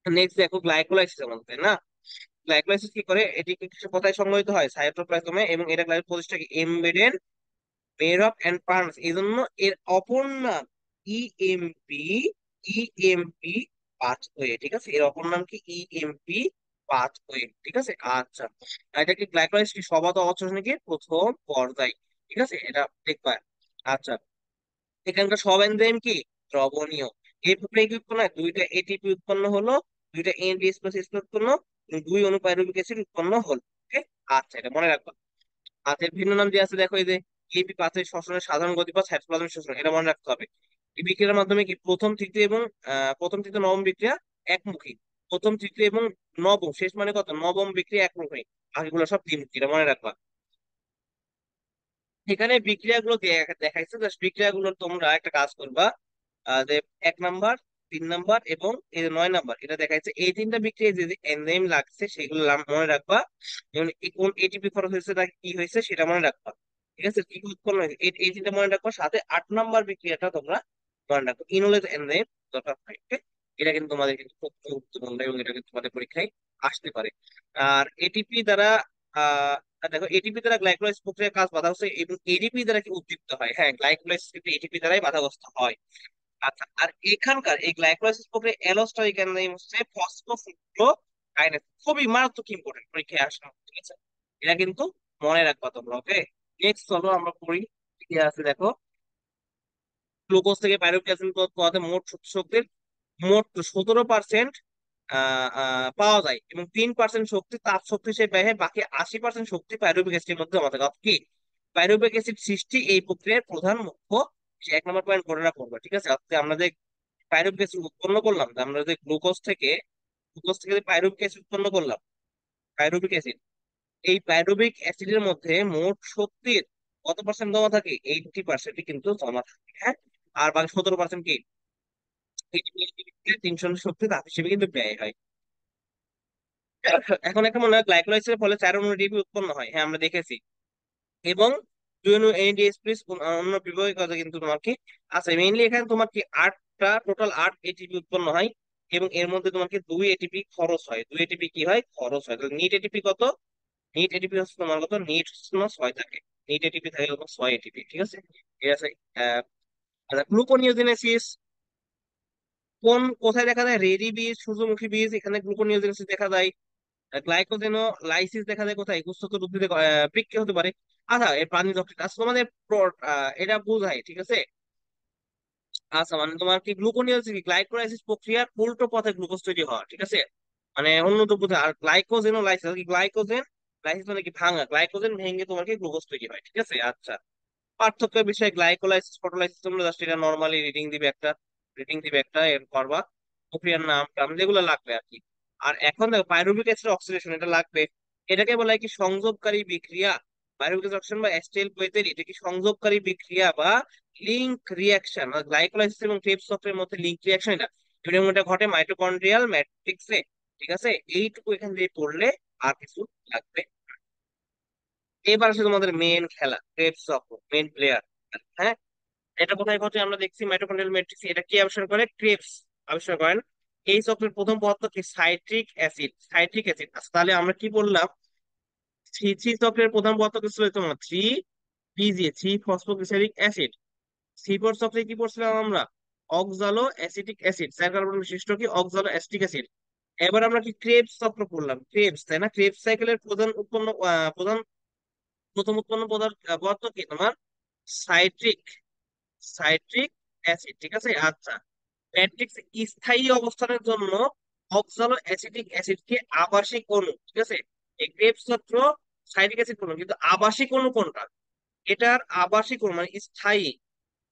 নেক্সট দেখো গ্লাইকোলাইসিস আমাদের, তাই না? গ্লাইকোলাইসিস কি করে, এটি কিছু কোথায় সংঘটিত হয়, সাইটোপ্লাজমে, এবং এটা গ্লাইকোলাইসিস প্রতিষ্ঠাকে এমবেডেড মেরপ এন্ড পার্নস, এই জন্য এর অপর নাম ইএমপি, ইএমপি পাথওয়ে, ঠিক আছে, এর অপর নাম কি, ইএমপি পাথওয়ে, ঠিক আছে। আচ্ছা, এটা কি গ্লাইকোলাইসিস কি সবাত অবচেতনিকের প্রথম পর্যায়, ঠিক আছে, এটা দেখবা। আচ্ছা, এখানকার সব এনজাইম কি দ্রবণীয়। এই প্রক্রিয়া কি উৎপন্ন হয়, দুইটা এটিপি উৎপন্ন হলো, দুইটা এনএডিএস উৎপন্ন, এবং দুই অনুপাইরুভিক অ্যাসিড উৎপন্ন হলো। ওকে, আচ্ছা, এটা মনে রাখবা। আচ্ছা, এর ভিন্ন নাম দিয়ে আছে দেখো, এই যে লিপি পাথের শ্বসনের সাধারণ গতিপথ সাইটোপ্লাজমিক শ্বসন, এটা মনে রাখতে হবে। এই বিক্রিয়ার মাধ্যমে কি প্রথম তৃতীয় এবং প্রথম তৃতীয় নবম বিক্রিয়া একমুখী, প্রথম তৃতীয় এবং নবম, শেষ মানে কত, নবম বিক্রিয়া একমুখী, বাকিগুলো সব দ্বিমুখী, এটা মনে রাখবা। এখানে বিক্রিয়াগুলো দেখাইছে, জাস্ট বিক্রিয়াগুলো তোমরা একটা কাজ করবা, যে 1 নাম্বার, 3 নাম্বার এবং এই যে 9 নাম্বার, এটা দেখাইছে, এই তিনটা বিক্রিয়া যে এনজাইম লাগছে সেগুলো মনে রাখবা, যেমন কোন এটিপি খরচ হয়েছে না কি হয়েছে সেটা মনে রাখবা, ঠিক আছে, কি কি উৎপন্ন হয়েছে এই তিনটা মনে রাখবা, সাথে 8 নাম্বার বিক্রিয়াটা তোমরা মনে রাখো, ইনোলেজ এনজাইম দরকার হয়। okay? এটা কিন্তু তোমাদের কিন্তু খুব গুরুত্বপূর্ণ, এবং এটা কিন্তু তোমাদের পরীক্ষায় আসতে পারে। আর এটিপি দ্বারা দেখো, এটিপি দ্বারা গ্লাইকোলাইসিস প্রক্রিয়ার কাজ বাধাগ্রস্ত, এবং এডিপি দ্বারা কি উদ্দীপ্ত হয়, হ্যাঁ, গ্লাইকোলাইসিস কিন্তু এটিপি দ্বারাই বাধাগ্রস্ত হয়। আচ্ছা, আর এখানকার এই গ্লাইকোলাইসিস প্রক্রিয়া অ্যালোস্টারিক এনজাইম হচ্ছে ফসফোফ্রুক্টোকাইনেজ, খুবই মারাত্মক ইম্পর্টেন্ট, পরীক্ষায় আসা, ঠিক আছে, এটা কিন্তু মনে রাখবা তোমরা। ওকে, নেক্সট চলো আমরা পড়ি, কি আছে দেখো, গ্লুকোজ থেকে পাইরুভিক অ্যাসিড পাওয়াতে মোট শক্তির মোট 17% পাওয়া যায়, এবং 3% শক্তি তাপ শক্তি হিসেবে ব্যয় হয়, বাকি 80% শক্তি পাইরুভিক অ্যাসিডের মধ্যে জমা থাকে। অর্থাৎ কি, পাইরুভিক অ্যাসিড সৃষ্টি এই প্রক্রিয়ার প্রধান মুখ্য, সে 1 নম্বর পয়েন্ট করে রাখবো, ঠিক আছে। অর্থাৎ আমরা যে পাইরুভিক অ্যাসিড উৎপন্ন করলাম, যে আমরা যে গ্লুকোজ থেকে যে পাইরুভিক অ্যাসিড উৎপন্ন করলাম, পাইরুভিক অ্যাসিড, এই পাইরুভিক অ্যাসিডের মধ্যে মোট শক্তির কত পার্সেন্ট জমা থাকে, 80% কিন্তু জমা থাকে, হ্যাঁ। আর বাকি 17% কি, 300 শক্তি তাপ হিসেবে কিন্তু ব্যয় হয়। এখন একটা মনে হয় গ্লাইকোলাইসিসের ফলে 4 অণু ATP উৎপন্ন হয়, হ্যাঁ আমরা দেখেছি, এবং 2 অণু NADH+ অন্য বিভাগের কথা কিন্তু তোমার কি আছে, মেইনলি এখানে তোমার কি টোটাল 8 এটিপি উৎপন্ন হয়, এবং এর মধ্যে তোমার কি 2 এটিপি খরচ হয়, 2 এটিপি কি হয়, খরচ হয়। তাহলে নিট এটিপি কত, নিট এটিপি হচ্ছে তোমার কত, নিট হচ্ছে তোমার 6 থাকে, নিট এটিপি থাকে তোমার 6 এটিপি, ঠিক আছে। ঠিক আছে, আহ গ্লুকোনিওজেনেসিস কোথায় দেখা যায়, রেডি বীজ, সূর্যমুখী বীজ, এখানে গ্লুকোনিওজেনেসিস দেখা যায়। গ্লাইকোজেনো লাইসিস দেখা যায় কোথায়, গুচ্ছতে উদ্ভিদে বিক্রিয়া হতে পারে। আচ্ছা, এর প্রাণী যকৃৎ, আচ্ছা তোমাদের এটা বোঝায়, ঠিক আছে। আচ্ছা, মানে তোমার কি গ্লুকোনিওজেন কি গ্লাইকোলাইসিস প্রক্রিয়ার উল্টো পথে গ্লুকোজ তৈরি হওয়া, ঠিক আছে, মানে অন্য তো বোঝায়। আর গ্লাইকোজেনো লাইসিস কি, গ্লাইকোজেন লাইসিস মানে কি ভাঙা, গ্লাইকোজেন ভেঙে তোমার কি গ্লুকোজ তৈরি হয়, ঠিক আছে। আচ্ছা, পার্থক্যের বিষয়, গ্লাইকোলাইসিস ফটোলাইসিস তোমরা জাস্ট এটা নর্মালি রিডিং দিবে একটা, এর করবা, প্রক্রিয়ার নাম টাম যেগুলো লাগবে আর কি। আর এখন দেখো পাইরুভিক অ্যাসিড অক্সিডেশন, এটা লাগবে, এটাকে বলা হয় কি সংযোগকারী বিক্রিয়া, পাইরুভিক অ্যাসিড অক্সিডেশন বা অ্যাসিটাইল কোয়েতের, এটা কি সংযোগকারী বিক্রিয়া বা লিঙ্ক রিয়াকশন, গ্লাইকোলাইসিস এবং ক্রেবস চক্রের মধ্যে লিঙ্ক রিয়াকশন, এটার মধ্যে ঘটে মাইটোকন্ড্রিয়াল ম্যাট্রিক্সে, ঠিক আছে। এইটুকু এখান দিয়ে পড়লে আর কিছু লাগবে না। এবার আসলে তোমাদের মেন খেলা, ক্রেবস চক্র, মেন প্লেয়ার, হ্যাঁ। এটা কোথায় ঘটে আমরা দেখছি, মাইটোকন্ড্রিয়াল ম্যাট্রিক্স, এটা কি আবিষ্কার করে, ক্রেবস আবিষ্কার করেন। এই চক্রের প্রথম পদার্থ কি, সাইট্রিক অ্যাসিড, সাইট্রিক অ্যাসিড। আচ্ছা, তাহলে আমরা কি বললাম, থ্রি থ্রি চক্রের প্রধান পদার্থ কি ছিল তোমার? Three PGA, three phosphoglyceric acid. Three four চক্রে কি পড়ছিলাম আমরা? অক্সালো অ্যাসিটিক অ্যাসিড, চার কার্বন বিশিষ্ট কি অক্সালো অ্যাসিটিক অ্যাসিড। এবার আমরা কি ক্রেবস চক্র পড়লাম, ক্রেবস, তাই না? ক্রেবস সাইকেলের প্রধান প্রথম উৎপন্ন পদার্থ কি তোমার? সাইট্রিক, সাইট্রিক অ্যাসিড, ঠিক আছে। আচ্ছা, ম্যাট্রিক্স স্থায়ী অবস্থানের জন্য অক্সালো অ্যাসিটিক অ্যাসিড কি আবাসিক অণু, ঠিক আছে। এই ক্রেবস চক্র সাইট্রিক অ্যাসিড অণু, কিন্তু আবাসিক অণু কোনটা? এটার আবাসিক অণু মানে স্থায়ী।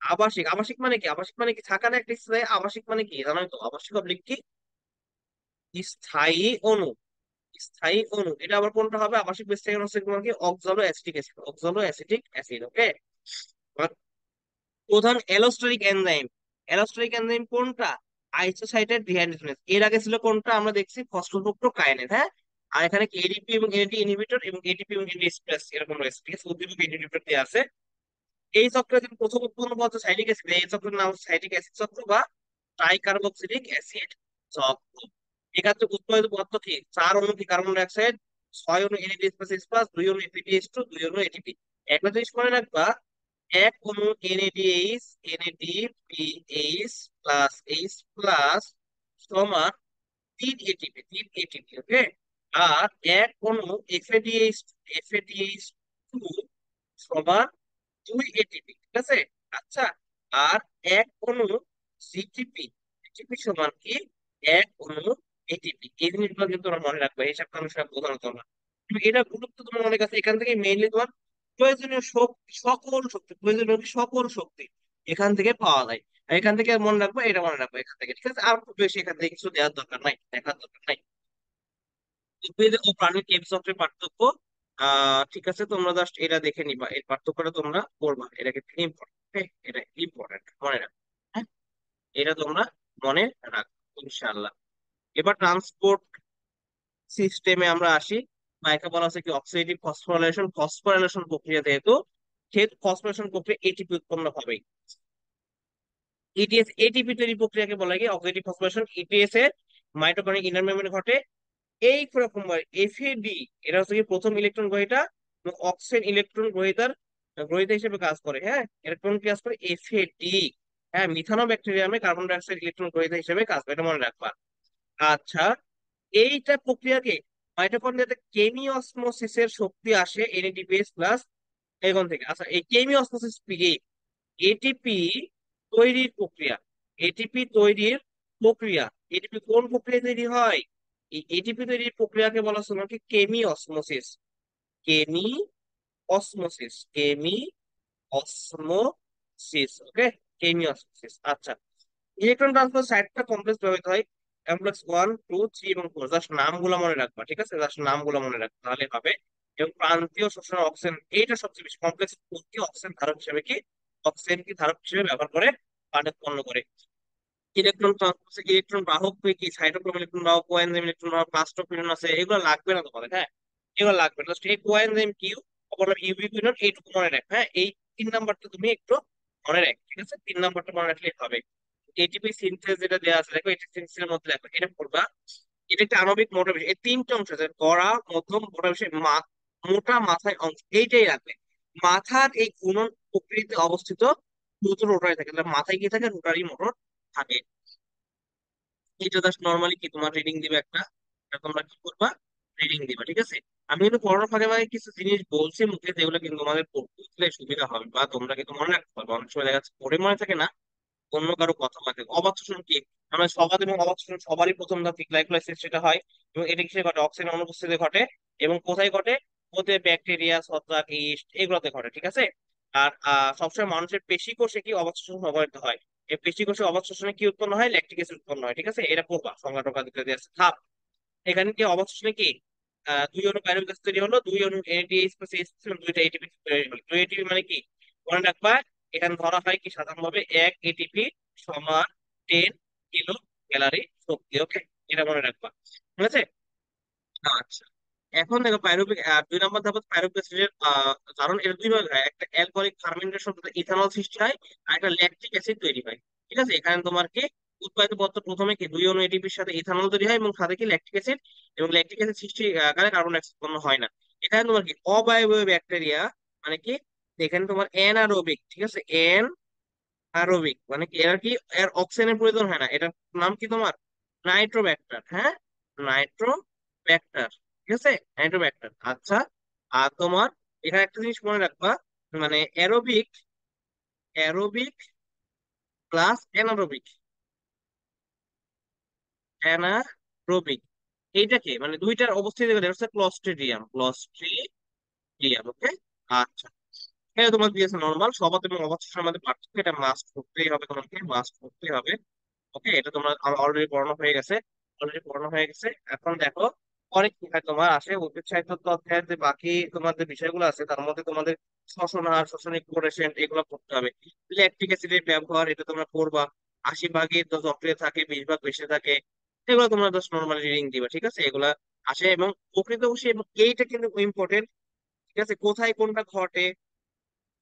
আবাসিক, আবাসিক মানে কি? আবাসিক মানে কি থাকা না একটা স্থায়ী, আবাসিক মানে কি জানো তো? আবাসিক অবলিক কি স্থায়ী অণু, স্থায়ী অণু। এটা আবার কোনটা হবে? আবাসিক বা স্থায়ী অণু হচ্ছে তোমার কি oxaloacetic acid, oxaloacetic acid, okay. প্রধান অ্যালোস্টারিক এনজাইম, অ্যালোস্টারিক এনজাইম কোনটা? Isocitrate dehydrogenase. এর আগে ছিল কোনটা আমরা দেখছি? ফসফোফ্রুক্টোকাইনেজ, হ্যাঁ। আর এখানে এডিপি এবং এডিটি ইনহিবিটর এবং এটিপি এবং এডিপি এক্সপ্রেস এরকম রয়েছে, ঠিক আছে। উদ্দীপক ইনহিবিটর দিয়ে আছে। এই চক্রে যদি প্রথম উৎপন্ন পদার্থ সাইটিক অ্যাসিড, এই চক্রের নাম সাইটিক অ্যাসিড চক্র বা ট্রাইকার্বক্সিলিক অ্যাসিড চক্র। এক্ষেত্রে উৎপাদিত পদার্থ কি? চার অণু কি কার্বন ডাই অক্সাইড, ছয় অণু এনএডিএইচ প্লাস, দুই অণু এপিডিএইচ টু, দুই অণু এটিপি। একটা জিনিস মনে রাখবা, এক অণু NADH, NADPH plus H plus সমান তিন এটিপি, তিন এটিপি, ওকে। আর এক অণু এফএডিএইচ, এফএডিএইচ টু সমান দুই এটিপি, ঠিক আছে। আচ্ছা, আর এক অণু জিটিপি, জিটিপি সমান কি এক অণু এটিপি। এই জিনিসগুলো কিন্তু তোমরা মনে রাখবে, এইসব কারণে সব প্রধানত না। তুমি এটা গুরুত্ব তোমার মনে কাছে এখান থেকে মেইনলি তোমার প্রয়োজনীয় শক্তি, সকল শক্তি, প্রয়োজনীয় সকল শক্তি এখান থেকে পাওয়া যায়। আর এখান থেকে মনে রাখবো, এটা মনে রাখবো এখান থেকে, ঠিক আছে। আর খুব বেশি এখান থেকে কিছু দেওয়ার দরকার নাই, দেখার দরকার নাই। উদ্ভিদ ও প্রাণীর কেমচক্রের পার্থক্য, ঠিক আছে, তোমরা জাস্ট এটা দেখে নিবা, এই পার্থক্যটা তোমরা করবা, এটা কিন্তু ইম্পর্টেন্ট, এটা ইম্পর্টেন্ট, মনে রাখো। হ্যাঁ, এটা তোমরা মনে রাখো ইনশাআল্লাহ। এবার ট্রান্সপোর্ট সিস্টেমে আমরা আসি। বা একে বলা হচ্ছে কি অক্সিডেটিভ ফসফোরাইলেশন, ফসফোরাইলেশন প্রক্রিয়া, যেহেতু সেহেতু ফসফোরাইলেশন প্রক্রিয়া এটিপি উৎপন্ন হবে। ইটিএস, এটিপি তৈরি প্রক্রিয়াকে বলা হয় কি অক্সিডেটিভ ফসফোরাইলেশন। ইটিএস এর মাইটোকন্ড্রিয়াল ইনার মেমব্রেনে ঘটে। এই রকম এফএডি, এটা হচ্ছে কি প্রথম ইলেকট্রন গ্রহীতা, এবং অক্সিজেন ইলেকট্রন গ্রহীতার গ্রহীতা হিসেবে কাজ করে, হ্যাঁ। ইলেকট্রন কি কাজ করে? এফএডি, হ্যাঁ। মিথানো ব্যাকটেরিয়ামে কার্বন ডাই অক্সাইড ইলেকট্রন গ্রহীতা হিসেবে কাজ করে, এটা মনে রাখবা। আচ্ছা, এইটা প্রক্রিয়াকে মাইটোকন্ড্রিয়াতে কেমিওসমোসিসের শক্তি আসে এনএডিপিএস প্লাস এগন থেকে। আচ্ছা, এই কেমিওসমোসিস কি? এটিপি তৈরির প্রক্রিয়া, এটিপি তৈরির প্রক্রিয়া। এটিপি কোন প্রক্রিয়া তৈরি হয়? এই এটিপি তৈরির প্রক্রিয়াকে বলা হচ্ছে নাকি কেমি অসমোসিস, কেমি অসমোসিস, কেমি অসমোসিস, ওকে, কেমি অসমোসিস। আচ্সা, ইলেকট্রন ট্রান্সফার সাইটটা কমপ্লেক্স ব্যবহৃত হয়, কমপ্লেক্স ওয়ান টু থ্রি এবং ফোর, জাস্ট নামগুলো মনে রাখবা, ঠিক আছে, জাস্ট নামগুলো মনে রাখবা তাহলে হবে। এবং প্রান্তীয় শোষণ অক্সিজেন, এইটা সবচেয়ে বেশি কমপ্লেক্স, অক্সিজেন ধারক হিসেবে কি, অক্সিজেন কি ধারক হিসেবে ব্যবহার করে, পানি উৎপন্ন করে। ইলেকট্রন ট্রান্সফার, ইলেকট্রন বাহক কি সাইটোক্রোম ইলেকট্রন বাহক, কোএনজাইম ইলেকট্রন বাহক, প্লাস্টোকুইনন আছে, এগুলো লাগবে না তোমাদের, হ্যাঁ। এগুলো লাগবে না, জাস্ট এই কোএনজাইম কিউ অপর ইউবিকুইনন, এইটুকু মনে রাখ, হ্যাঁ। এই তিন নাম্বারটা তুমি একটু মনে রাখ, ঠিক আছে, তিন নাম্বারটা মনে রাখলে হবে। এটিপি সিনথেস যেটা দেওয়া আছে দেখো, এটি সিনথেসের মধ্যে দেখো, এটা পড়বা। এটা একটা আণবিক মোটা বিষয়, এই তিনটে অংশ আছে, কড়া, মধ্যম, মোটা বিষয়, মোটা মাথায় অংশ, এইটাই রাখবে। মাথার এই গুণন প্রকৃতিতে অবস্থিত দ্রুত রোটারি থাকে, তাহলে মাথায় কি থাকে? রোটারি মোটর থাকে। এটা জাস্ট নর্মালি কি তোমার রিডিং দিবে একটা, এটা তোমরা কি করবা? রিডিং দিবা, ঠিক আছে। আমি কিন্তু পড়ানোর ফাঁকে ফাঁকে কিছু জিনিস বলছি মুখে, যেগুলো কিন্তু তোমাদের বুঝলে সুবিধা হবে, বা তোমরা কিন্তু মনে রাখতে পারবে। অনেক সময় দেখা যাচ্ছে পড়ে মনে থাকে না, অন্য কারো কথা লাগে। অবাত শোষণ কি? আমরা সবাদ এবং অবাত শোষণ সবারই প্রথম ধাপ গ্লাইকোলাইসিস, সেটা হয়। এবং এটা কিসে ঘটে? অক্সিজেন অনুপস্থিতিতে ঘটে। এবং কোথায় ঘটে? ওতে ব্যাকটেরিয়া, ছত্রাক, ইস্ট এগুলোতে ঘটে, ঠিক আছে। আর সবসময় মানুষের পেশি কোষে কি অবাত শোষণ ব্যবহৃত হয়। এই পেশি কোষে অবাত শোষণে কি উৎপন্ন হয়? ল্যাকটিক অ্যাসিড উৎপন্ন হয়, ঠিক আছে। এটা পড়বা, সংজ্ঞা টঙ্গা দিতে দিয়ে আছে ধাপ। এখানে কি অবাত শোষণে কি দুই অণু পাইরুভিক অ্যাসিড তৈরি হলো, দুই অণু এনএডিএইচ প্লাস এইচ প্লাস দুইটা এটিপি তৈরি হলো। দুই এটিপি মানে কি মনে রাখবা? এখানে ধরা হয় কি সাধারণভাবে এক এটিপি সমান 10 কিলো ক্যালোরি শক্তি, ওকে। এটা মনে রাখবা, ঠিক আছে। আচ্ছা, এখন দেখো পাইরুভিক, দুই নম্বর ধাপ পাইরুভিক অ্যাসিডের কারণ এটা দুই ভাবে হয়, একটা অ্যালকোহলিক ফার্মেন্টেশন ইথানল সৃষ্টি হয়, আর একটা ল্যাকটিক অ্যাসিড তৈরি হয়, ঠিক আছে। এখানে তোমার কি উৎপাদিত পদার্থ প্রথমে কি দুই অণু এটিপির সাথে ইথানল তৈরি হয় এবং সাথে কি ল্যাকটিক অ্যাসিড, এবং ল্যাকটিক অ্যাসিড সৃষ্টি কারণে কার্বন ডাই অক্সাইড উৎপন্ন হয় না। এখানে তোমার কি অবায়বীয় ব্যাকটেরিয়া, মানে কি এখানে তোমার অ্যানারোবিক, ঠিক আছে, অ্যানারোবিক মানে কি এর কি, এর অক্সিজেনের প্রয়োজন হয় না, এটার নাম কি তোমার নাইট্রোব্যাক্টার, হ্যাঁ, নাইট্রোব্যাক্টার, ঠিক আছে, নাইট্রোব্যাক্টার। আচ্ছা, আর তোমার এখানে একটা জিনিস মনে রাখবা, মানে aerobic, aerobic plus anaerobic, anaerobic এইটাকে মানে দুইটার অবস্থিতি করে, এটা হচ্ছে ক্লস্ট্রিডিয়াম, ক্লস্ট্রিডিয়াম, ওকে। আচ্ছা, এটা তোমার দিয়েছে নর্মাল স্বভাব এবং অবস্থার মধ্যে পার্থক্য, এটা মাস্ট করতেই হবে, তোমাকে মাস্ট করতেই হবে। ওকে, এটা তোমার অলরেডি পড়ানো হয়ে গেছে, অলরেডি পড়ানো হয়ে গেছে। এখন দেখো পরে কি হয়, তোমার আসে উদ্ভিদ সাহিত্য অধ্যায়ের যে বাকি তোমার যে বিষয়গুলো আছে তার মধ্যে তোমাদের শ্বসন হার, শ্বসনিক কোরেশন এগুলো পড়তে হবে। ল্যাকটিক অ্যাসিডের ব্যবহার এটা তোমরা পড়বা, 80 ভাগই তো যকৃতে থাকে, 20 ভাগ বেঁচে থাকে, এগুলো তোমরা জাস্ট নর্মাল রিডিং দিবা, ঠিক আছে, এগুলা আসে। এবং প্রকৃতপক্ষে এবং এইটা কিন্তু ইম্পর্টেন্ট, ঠিক আছে, কোথায় কোনটা ঘটে,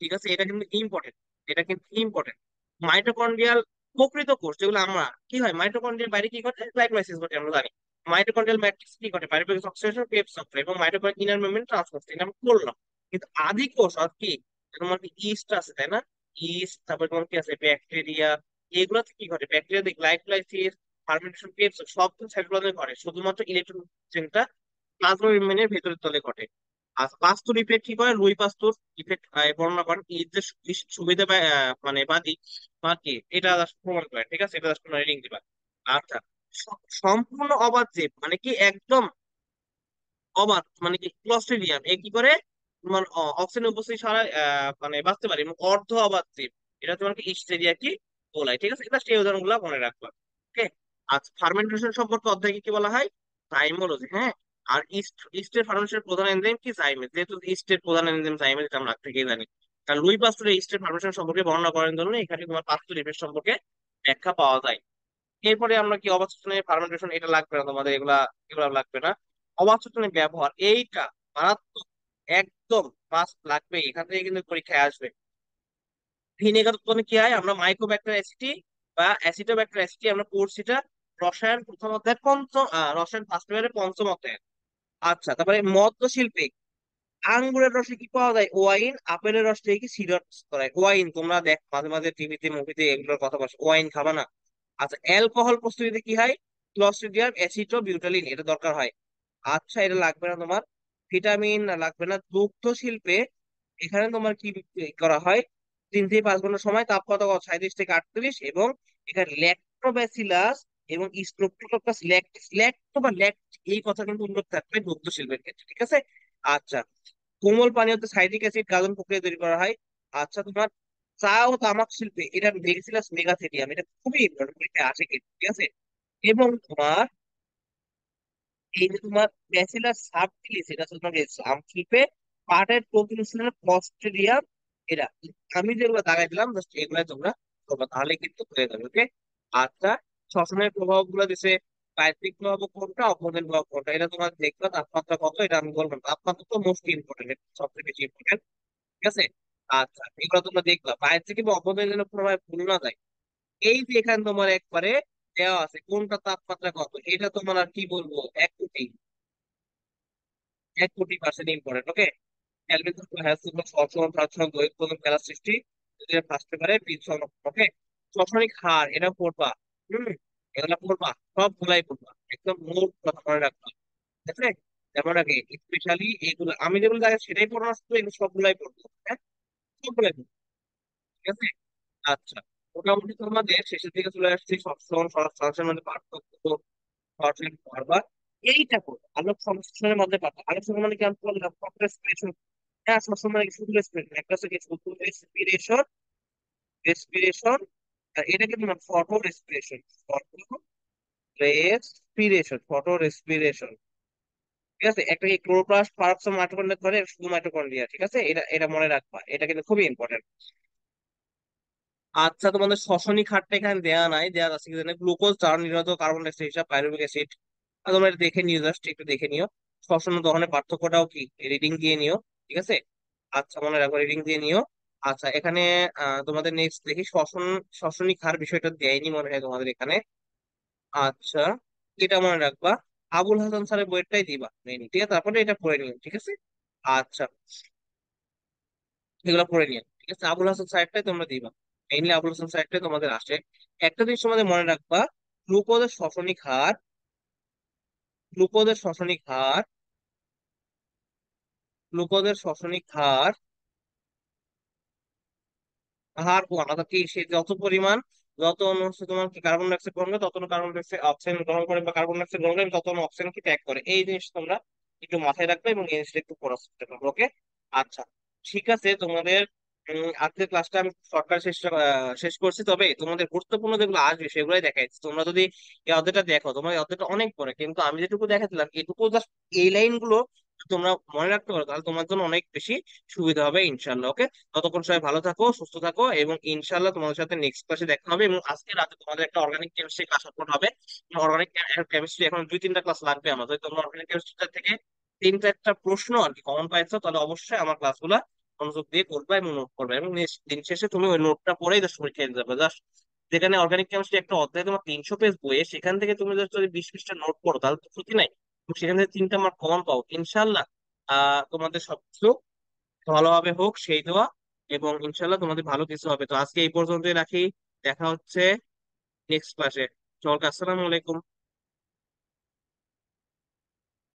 ঠিক আছে, এটা কিন্তু ইম্পর্টেন্ট, এটা কিন্তু ইম্পর্টেন্ট। মাইটোকন্ড্রিয়াল প্রকৃত কোষ যেগুলো আমরা, কি হয় মাইটোকন্ড্রিয়ার বাইরে কি ঘটে, গ্লাইকোলাইসিস ঘটে আমরা জানি। মাইটোকন্ড্রিয়াল ম্যাট্রিক্স কি ঘটে, পাইরুভেটিক অক্সিডেশন, ক্রেবস চক্র, এবং মাইটোকন্ড্রিয়াল ইনার মেমব্রেন ট্রান্সপোর্ট, এটা আমরা বললাম। কিন্তু আদি কোষ আর কি, তোমার কি ইস্ট আছে তাই না, ইস্ট, তারপরে তোমার কি আছে ব্যাকটেরিয়া, এগুলোতে কি ঘটে, ব্যাকটেরিয়াতে গ্লাইকোলাইসিস, ফার্মেন্টেশন, ক্রেবস সব কিছু সাইটোপ্লাজমে ঘটে, শুধুমাত্র ইলেকট্রন প্লাজমা মেমব্রেনের ভেতরের তলে ঘটে। আর পাস্তুর ইফেক্ট কি করে, লুই পাস্তুর ইফেক্ট বর্ণনা করেন, এর যে সুবিধা মানে বাদী বা কি, এটা just প্রমাণ করে, ঠিক আছে, এটা জাস্ট রিডিং দিবা। আচ্ছা, সম্পূর্ণ অবাধ জীব মানে কি একদম অবাধ মানে কি ক্লস্ট্রিডিয়াম এ কি করে তোমার অক্সিজেন উপস্থিতি ছাড়া মানে বাঁচতে পারে, এবং অর্ধ অবাধ জীব এটা তোমার কি ইস্টেরিয়া কি বলাই, ঠিক আছে, এটা সেই উদাহরণগুলো মনে রাখবা। ওকে, আচ্ছা, ফার্মেন্টেশন সম্পর্কে অধ্যায়কে কি বলা হয়, জাইমোলজি, হ্যাঁ। আর ইস্টের ফার্মেশনের প্রধান এনজাইম কি, জাইমেজ, যেহেতু ইস্টের প্রধান এনজাইম জাইমেজ, এটা আমরা আগ থেকেই জানি। কারণ লুই পাস্তুর ইস্টের ফার্মেশন সম্পর্কে বর্ণনা করেন জন্য এখানে তোমার পাস্তুর ইফেক্ট সম্পর্কে ব্যাখ্যা পাওয়া যায়। এরপরে আমরা কি অবাঞ্ছনীয় ফার্মেন্টেশন, এটা লাগবে না তোমাদের, এগুলা এগুলা লাগবে না। অবাঞ্ছনীয় ব্যবহার এইটা মারাত্মক, একদম মাস্ট লাগবে, এখান থেকে কিন্তু পরীক্ষায় আসবে। ভিনেগার উৎপন্ন কি হয়, আমরা মাইক্রোব্যাক্টের অ্যাসিডি বা অ্যাসিডোব্যাক্টের অ্যাসিডি আমরা পড়ছি, এটা রসায়ন প্রথম অধ্যায়ের পঞ্চম, রসায়ন ফার্স্ট ইয়ারের পঞ্চম অধ্যায়। আচ্ছা, তারপরে মদ্য শিল্পে আঙ্গুরের রসে কি পাওয়া যায়, ওয়াইন, আপেলের রস থেকে কি সিরাপ করায়, ওয়াইন তোমরা দেখ মাঝে মাঝে টিভিতে মুভিতে এগুলোর কথা বলছো, ওয়াইন খাবা না। আচ্ছা, অ্যালকোহল প্রস্তুতিতে কি হয়, ক্লস্ট্রিডিয়াম অ্যাসিটো বিউটালিন এটা দরকার হয়। আচ্ছা, এটা লাগবে না তোমার। ভিটামিন লাগবে না। দুগ্ধ শিল্পে এখানে তোমার কি করা হয়, 3 থেকে 5 ঘন্টা সময়, তাপমাত্রা কত, 37 থেকে 38, এবং এখানে ল্যাক্টোব্যাসিলাস এবং স্ট্রেপ্টোকক্কাস ল্যাক্টিস, ল্যাক্টো বা ল্যাক্ট এই কথা কিন্তু উল্লেখ থাকবে দুগ্ধ শিল্পের ক্ষেত্রে, ঠিক আছে। আচ্ছা, কোমল পানীয়তে সাইট্রিক অ্যাসিড গাজন প্রক্রিয়া তৈরি করা হয়। আচ্ছা, তোমার চা ও তামাক শিল্পে এটা ভেরিসিলাস মেগাথেরিয়াম, এটা খুবই ইম্পর্টেন্ট, এটা আসে কিন্তু, ঠিক আছে। এবং তোমার এই যে তোমার ব্যাচিলার সাবটিলিস, এটা হচ্ছে তোমার আম শিল্পে পাটের প্রোটিন ক্লস্ট্রিডিয়াম, এরা আমি যেগুলো দাগাই দিলাম জাস্ট এগুলো তোমরা করবা, তাহলে কিন্তু হয়ে যাবে, ওকে। আচ্ছা, শ্বসনের প্রভাব গুলো দিছে, বাহ্যিক প্রভাব কোনটা, অভ্যন্তরীণ প্রভাব কোনটা, এটা তোমার দেখবা, তাপমাত্রা কত এটা আমি বলবো না। তাপমাত্রা তো মোস্ট ইম্পর্টেন্ট, সবচেয়ে বেশি ইম্পর্টেন্ট, ঠিক আছে। আচ্ছা, এগুলো তোমরা দেখবা বাহ্যিক বা অভ্যন্তরীণ যেন পুনরায় ভুল না যায়। এই যে এখানে তোমার একবারে দেওয়া আছে কোনটা তাপমাত্রা কত, এটা তোমার আর কি বলবো, 1 কোটি, 1 কোটি% ইম্পর্টেন্ট, ওকে। ক্যালভিন হ্যাজ সবসময় প্রার্থনা দৈর্ঘ্য এবং খেলার সৃষ্টি যদি ফার্স্ট পারে বীজ, ওকে। শ্বসনিক হার এটা পড়বা, হম, এগুলা পড়বা, সব গুলাই পড়বা, একদম নোট কথা মনে রাখবা, ঠিক আছে। যেমন আগে স্পেশালি এইগুলো আমি যেগুলো জায়গায় সেটাই পড়ানো আসতো, এগুলো সবগুলাই পড়বো, হ্যাঁ, সবগুলাই পড়বো, ঠিক আছে। আচ্ছা, মোটামুটি তোমাদের শেষের দিকে চলে আসছি, সবসময় সরাসরি মধ্যে পার্থক্য, সরাসরি বারবার এইটা করবো, আলোক সংশ্লেষণের মধ্যে পার্থক্য, আলোক সংশ্লেষণ মানে কি আমি বললাম, রেসপিরেশন, হ্যাঁ, সবসময় শুধু রেসপিরেশন, একটা হচ্ছে কি শুধু রেসপিরেশন, রেসপিরেশন, আর এটা কিন্তু না photo respiration, photo respiration, photo respiration, ঠিক আছে। একটা কি ক্লোরোপ্লাস্ট পার্কস মাইটোকন্ড্রিয়া ধরে শুধু মাইটোকন্ড্রিয়া, ঠিক আছে, এটা এটা মনে রাখবা, এটা কিন্তু খুবই ইম্পর্টেন্ট। আচ্ছা, তোমাদের শ্বসনিক হারটা এখানে দেয়া নাই, দেয়া আছে কি জানে, গ্লুকোজ জারণ নিরোধক, কার্বন ডাই অক্সাইড হিসাব, পাইরুভিক অ্যাসিড, তোমরা এটা দেখে নিও, জাস্ট একটু দেখে নিও। শ্বসন ও দহনের পার্থক্যটাও কি রিডিং দিয়ে নিও, ঠিক আছে। আচ্ছা, মনে রাখো, রিডিং দিয়ে নিও। আচ্ছা, এখানে তোমাদের নেক্সট দেখি শ্বসনিক হার বিষয়টা দেয়নি মনে হয় তোমাদের এখানে। আচ্ছা, এটা মনে রাখবা, আবুল হাসান স্যারের বইটাই দিবা মেইনলি, ঠিক আছে, তারপরে এটা পড়ে নিও, ঠিক আছে। আচ্ছা, এগুলো পড়ে নিয়ে ঠিক আছে, আবুল হাসান সাহেবটাই তোমরা দিবা, মেইনলি আবুল হাসান সাহেবটাই তোমাদের আসে। একটা জিনিস তোমাদের মনে রাখবা, গ্লুকোজের শ্বসনিক হার, গ্লুকোজের শ্বসনিক হার, গ্লুকোজের শ্বসনিক হার, হার ওয়ান, অর্থাৎ কি সে যত পরিমাণ, যত অণু হচ্ছে তোমার কি কার্বন ডাইঅক্সাইড গ্রহণ করে, তত কার্বন ডাইঅক্সাইড অক্সিজেন গ্রহণ করে, বা কার্বন ডাইঅক্সাইড গ্রহণ করে তত অক্সিজেন কি ত্যাগ করে, এই জিনিস তোমরা একটু মাথায় রাখবে এবং এই জিনিসটা একটু পড়ার চেষ্টা করবে। ওকে, আচ্ছা, ঠিক আছে তোমাদের। আজকের ক্লাসটা আমি শর্টকাট শেষ করছি, তবে তোমাদের গুরুত্বপূর্ণ যেগুলো আসবে সেগুলোই দেখাইছি। তোমরা যদি এই অধ্যায়টা দেখো, তোমার এই অধ্যায়টা অনেক পড়ে, কিন্তু আমি যেটুকু দেখাচ্ছিলাম এটুকু জাস্ট এই লাইনগুলো তোমরা মনে রাখতে পারো, তাহলে তোমার জন্য অনেক বেশি সুবিধা হবে ইনশাল্লাহ। ওকে, ততক্ষণ সবাই ভালো থাকো, সুস্থ থাকো, এবং ইনশাল্লাহ তোমাদের সাথে নেক্সট ক্লাসে দেখা হবে। এবং আজকে রাতে তোমাদের একটা অর্গানিক কেমিস্ট্রি ক্লাস আপলোড হবে। অর্গানিক কেমিস্ট্রি এখন 2-3টা ক্লাস লাগবে আমার, যদি তোমরা অর্গানিক কেমিস্ট্রি থেকে 3-4টা প্রশ্ন আর কি কমন পাইছো, তাহলে অবশ্যই আমার ক্লাসগুলো মনোযোগ দিয়ে করবে এবং নোট করবে, এবং দিন শেষে তুমি ওই নোটটা পড়েই জাস্ট পরীক্ষা দিতে যাবে জাস্ট। যেখানে অর্গানিক কেমিস্ট্রি একটা অধ্যায় তোমার 300 পেজ বইয়ে, সেখান থেকে তুমি জাস্ট যদি 20 পৃষ্ঠা নোট পড়ো তাহলে তো ক্ষতি নাই, এবং সেখান থেকে 3টা মার্ক কমন পাও ইনশাল্লাহ। তোমাদের সবকিছু ভালোভাবে হোক সেই দোয়া, এবং ইনশাল্লাহ তোমাদের ভালো কিছু হবে। তো আজকে এই পর্যন্তই রাখি, দেখা হচ্ছে নেক্সট ক্লাসে। চল, আসসালামু আলাইকুম।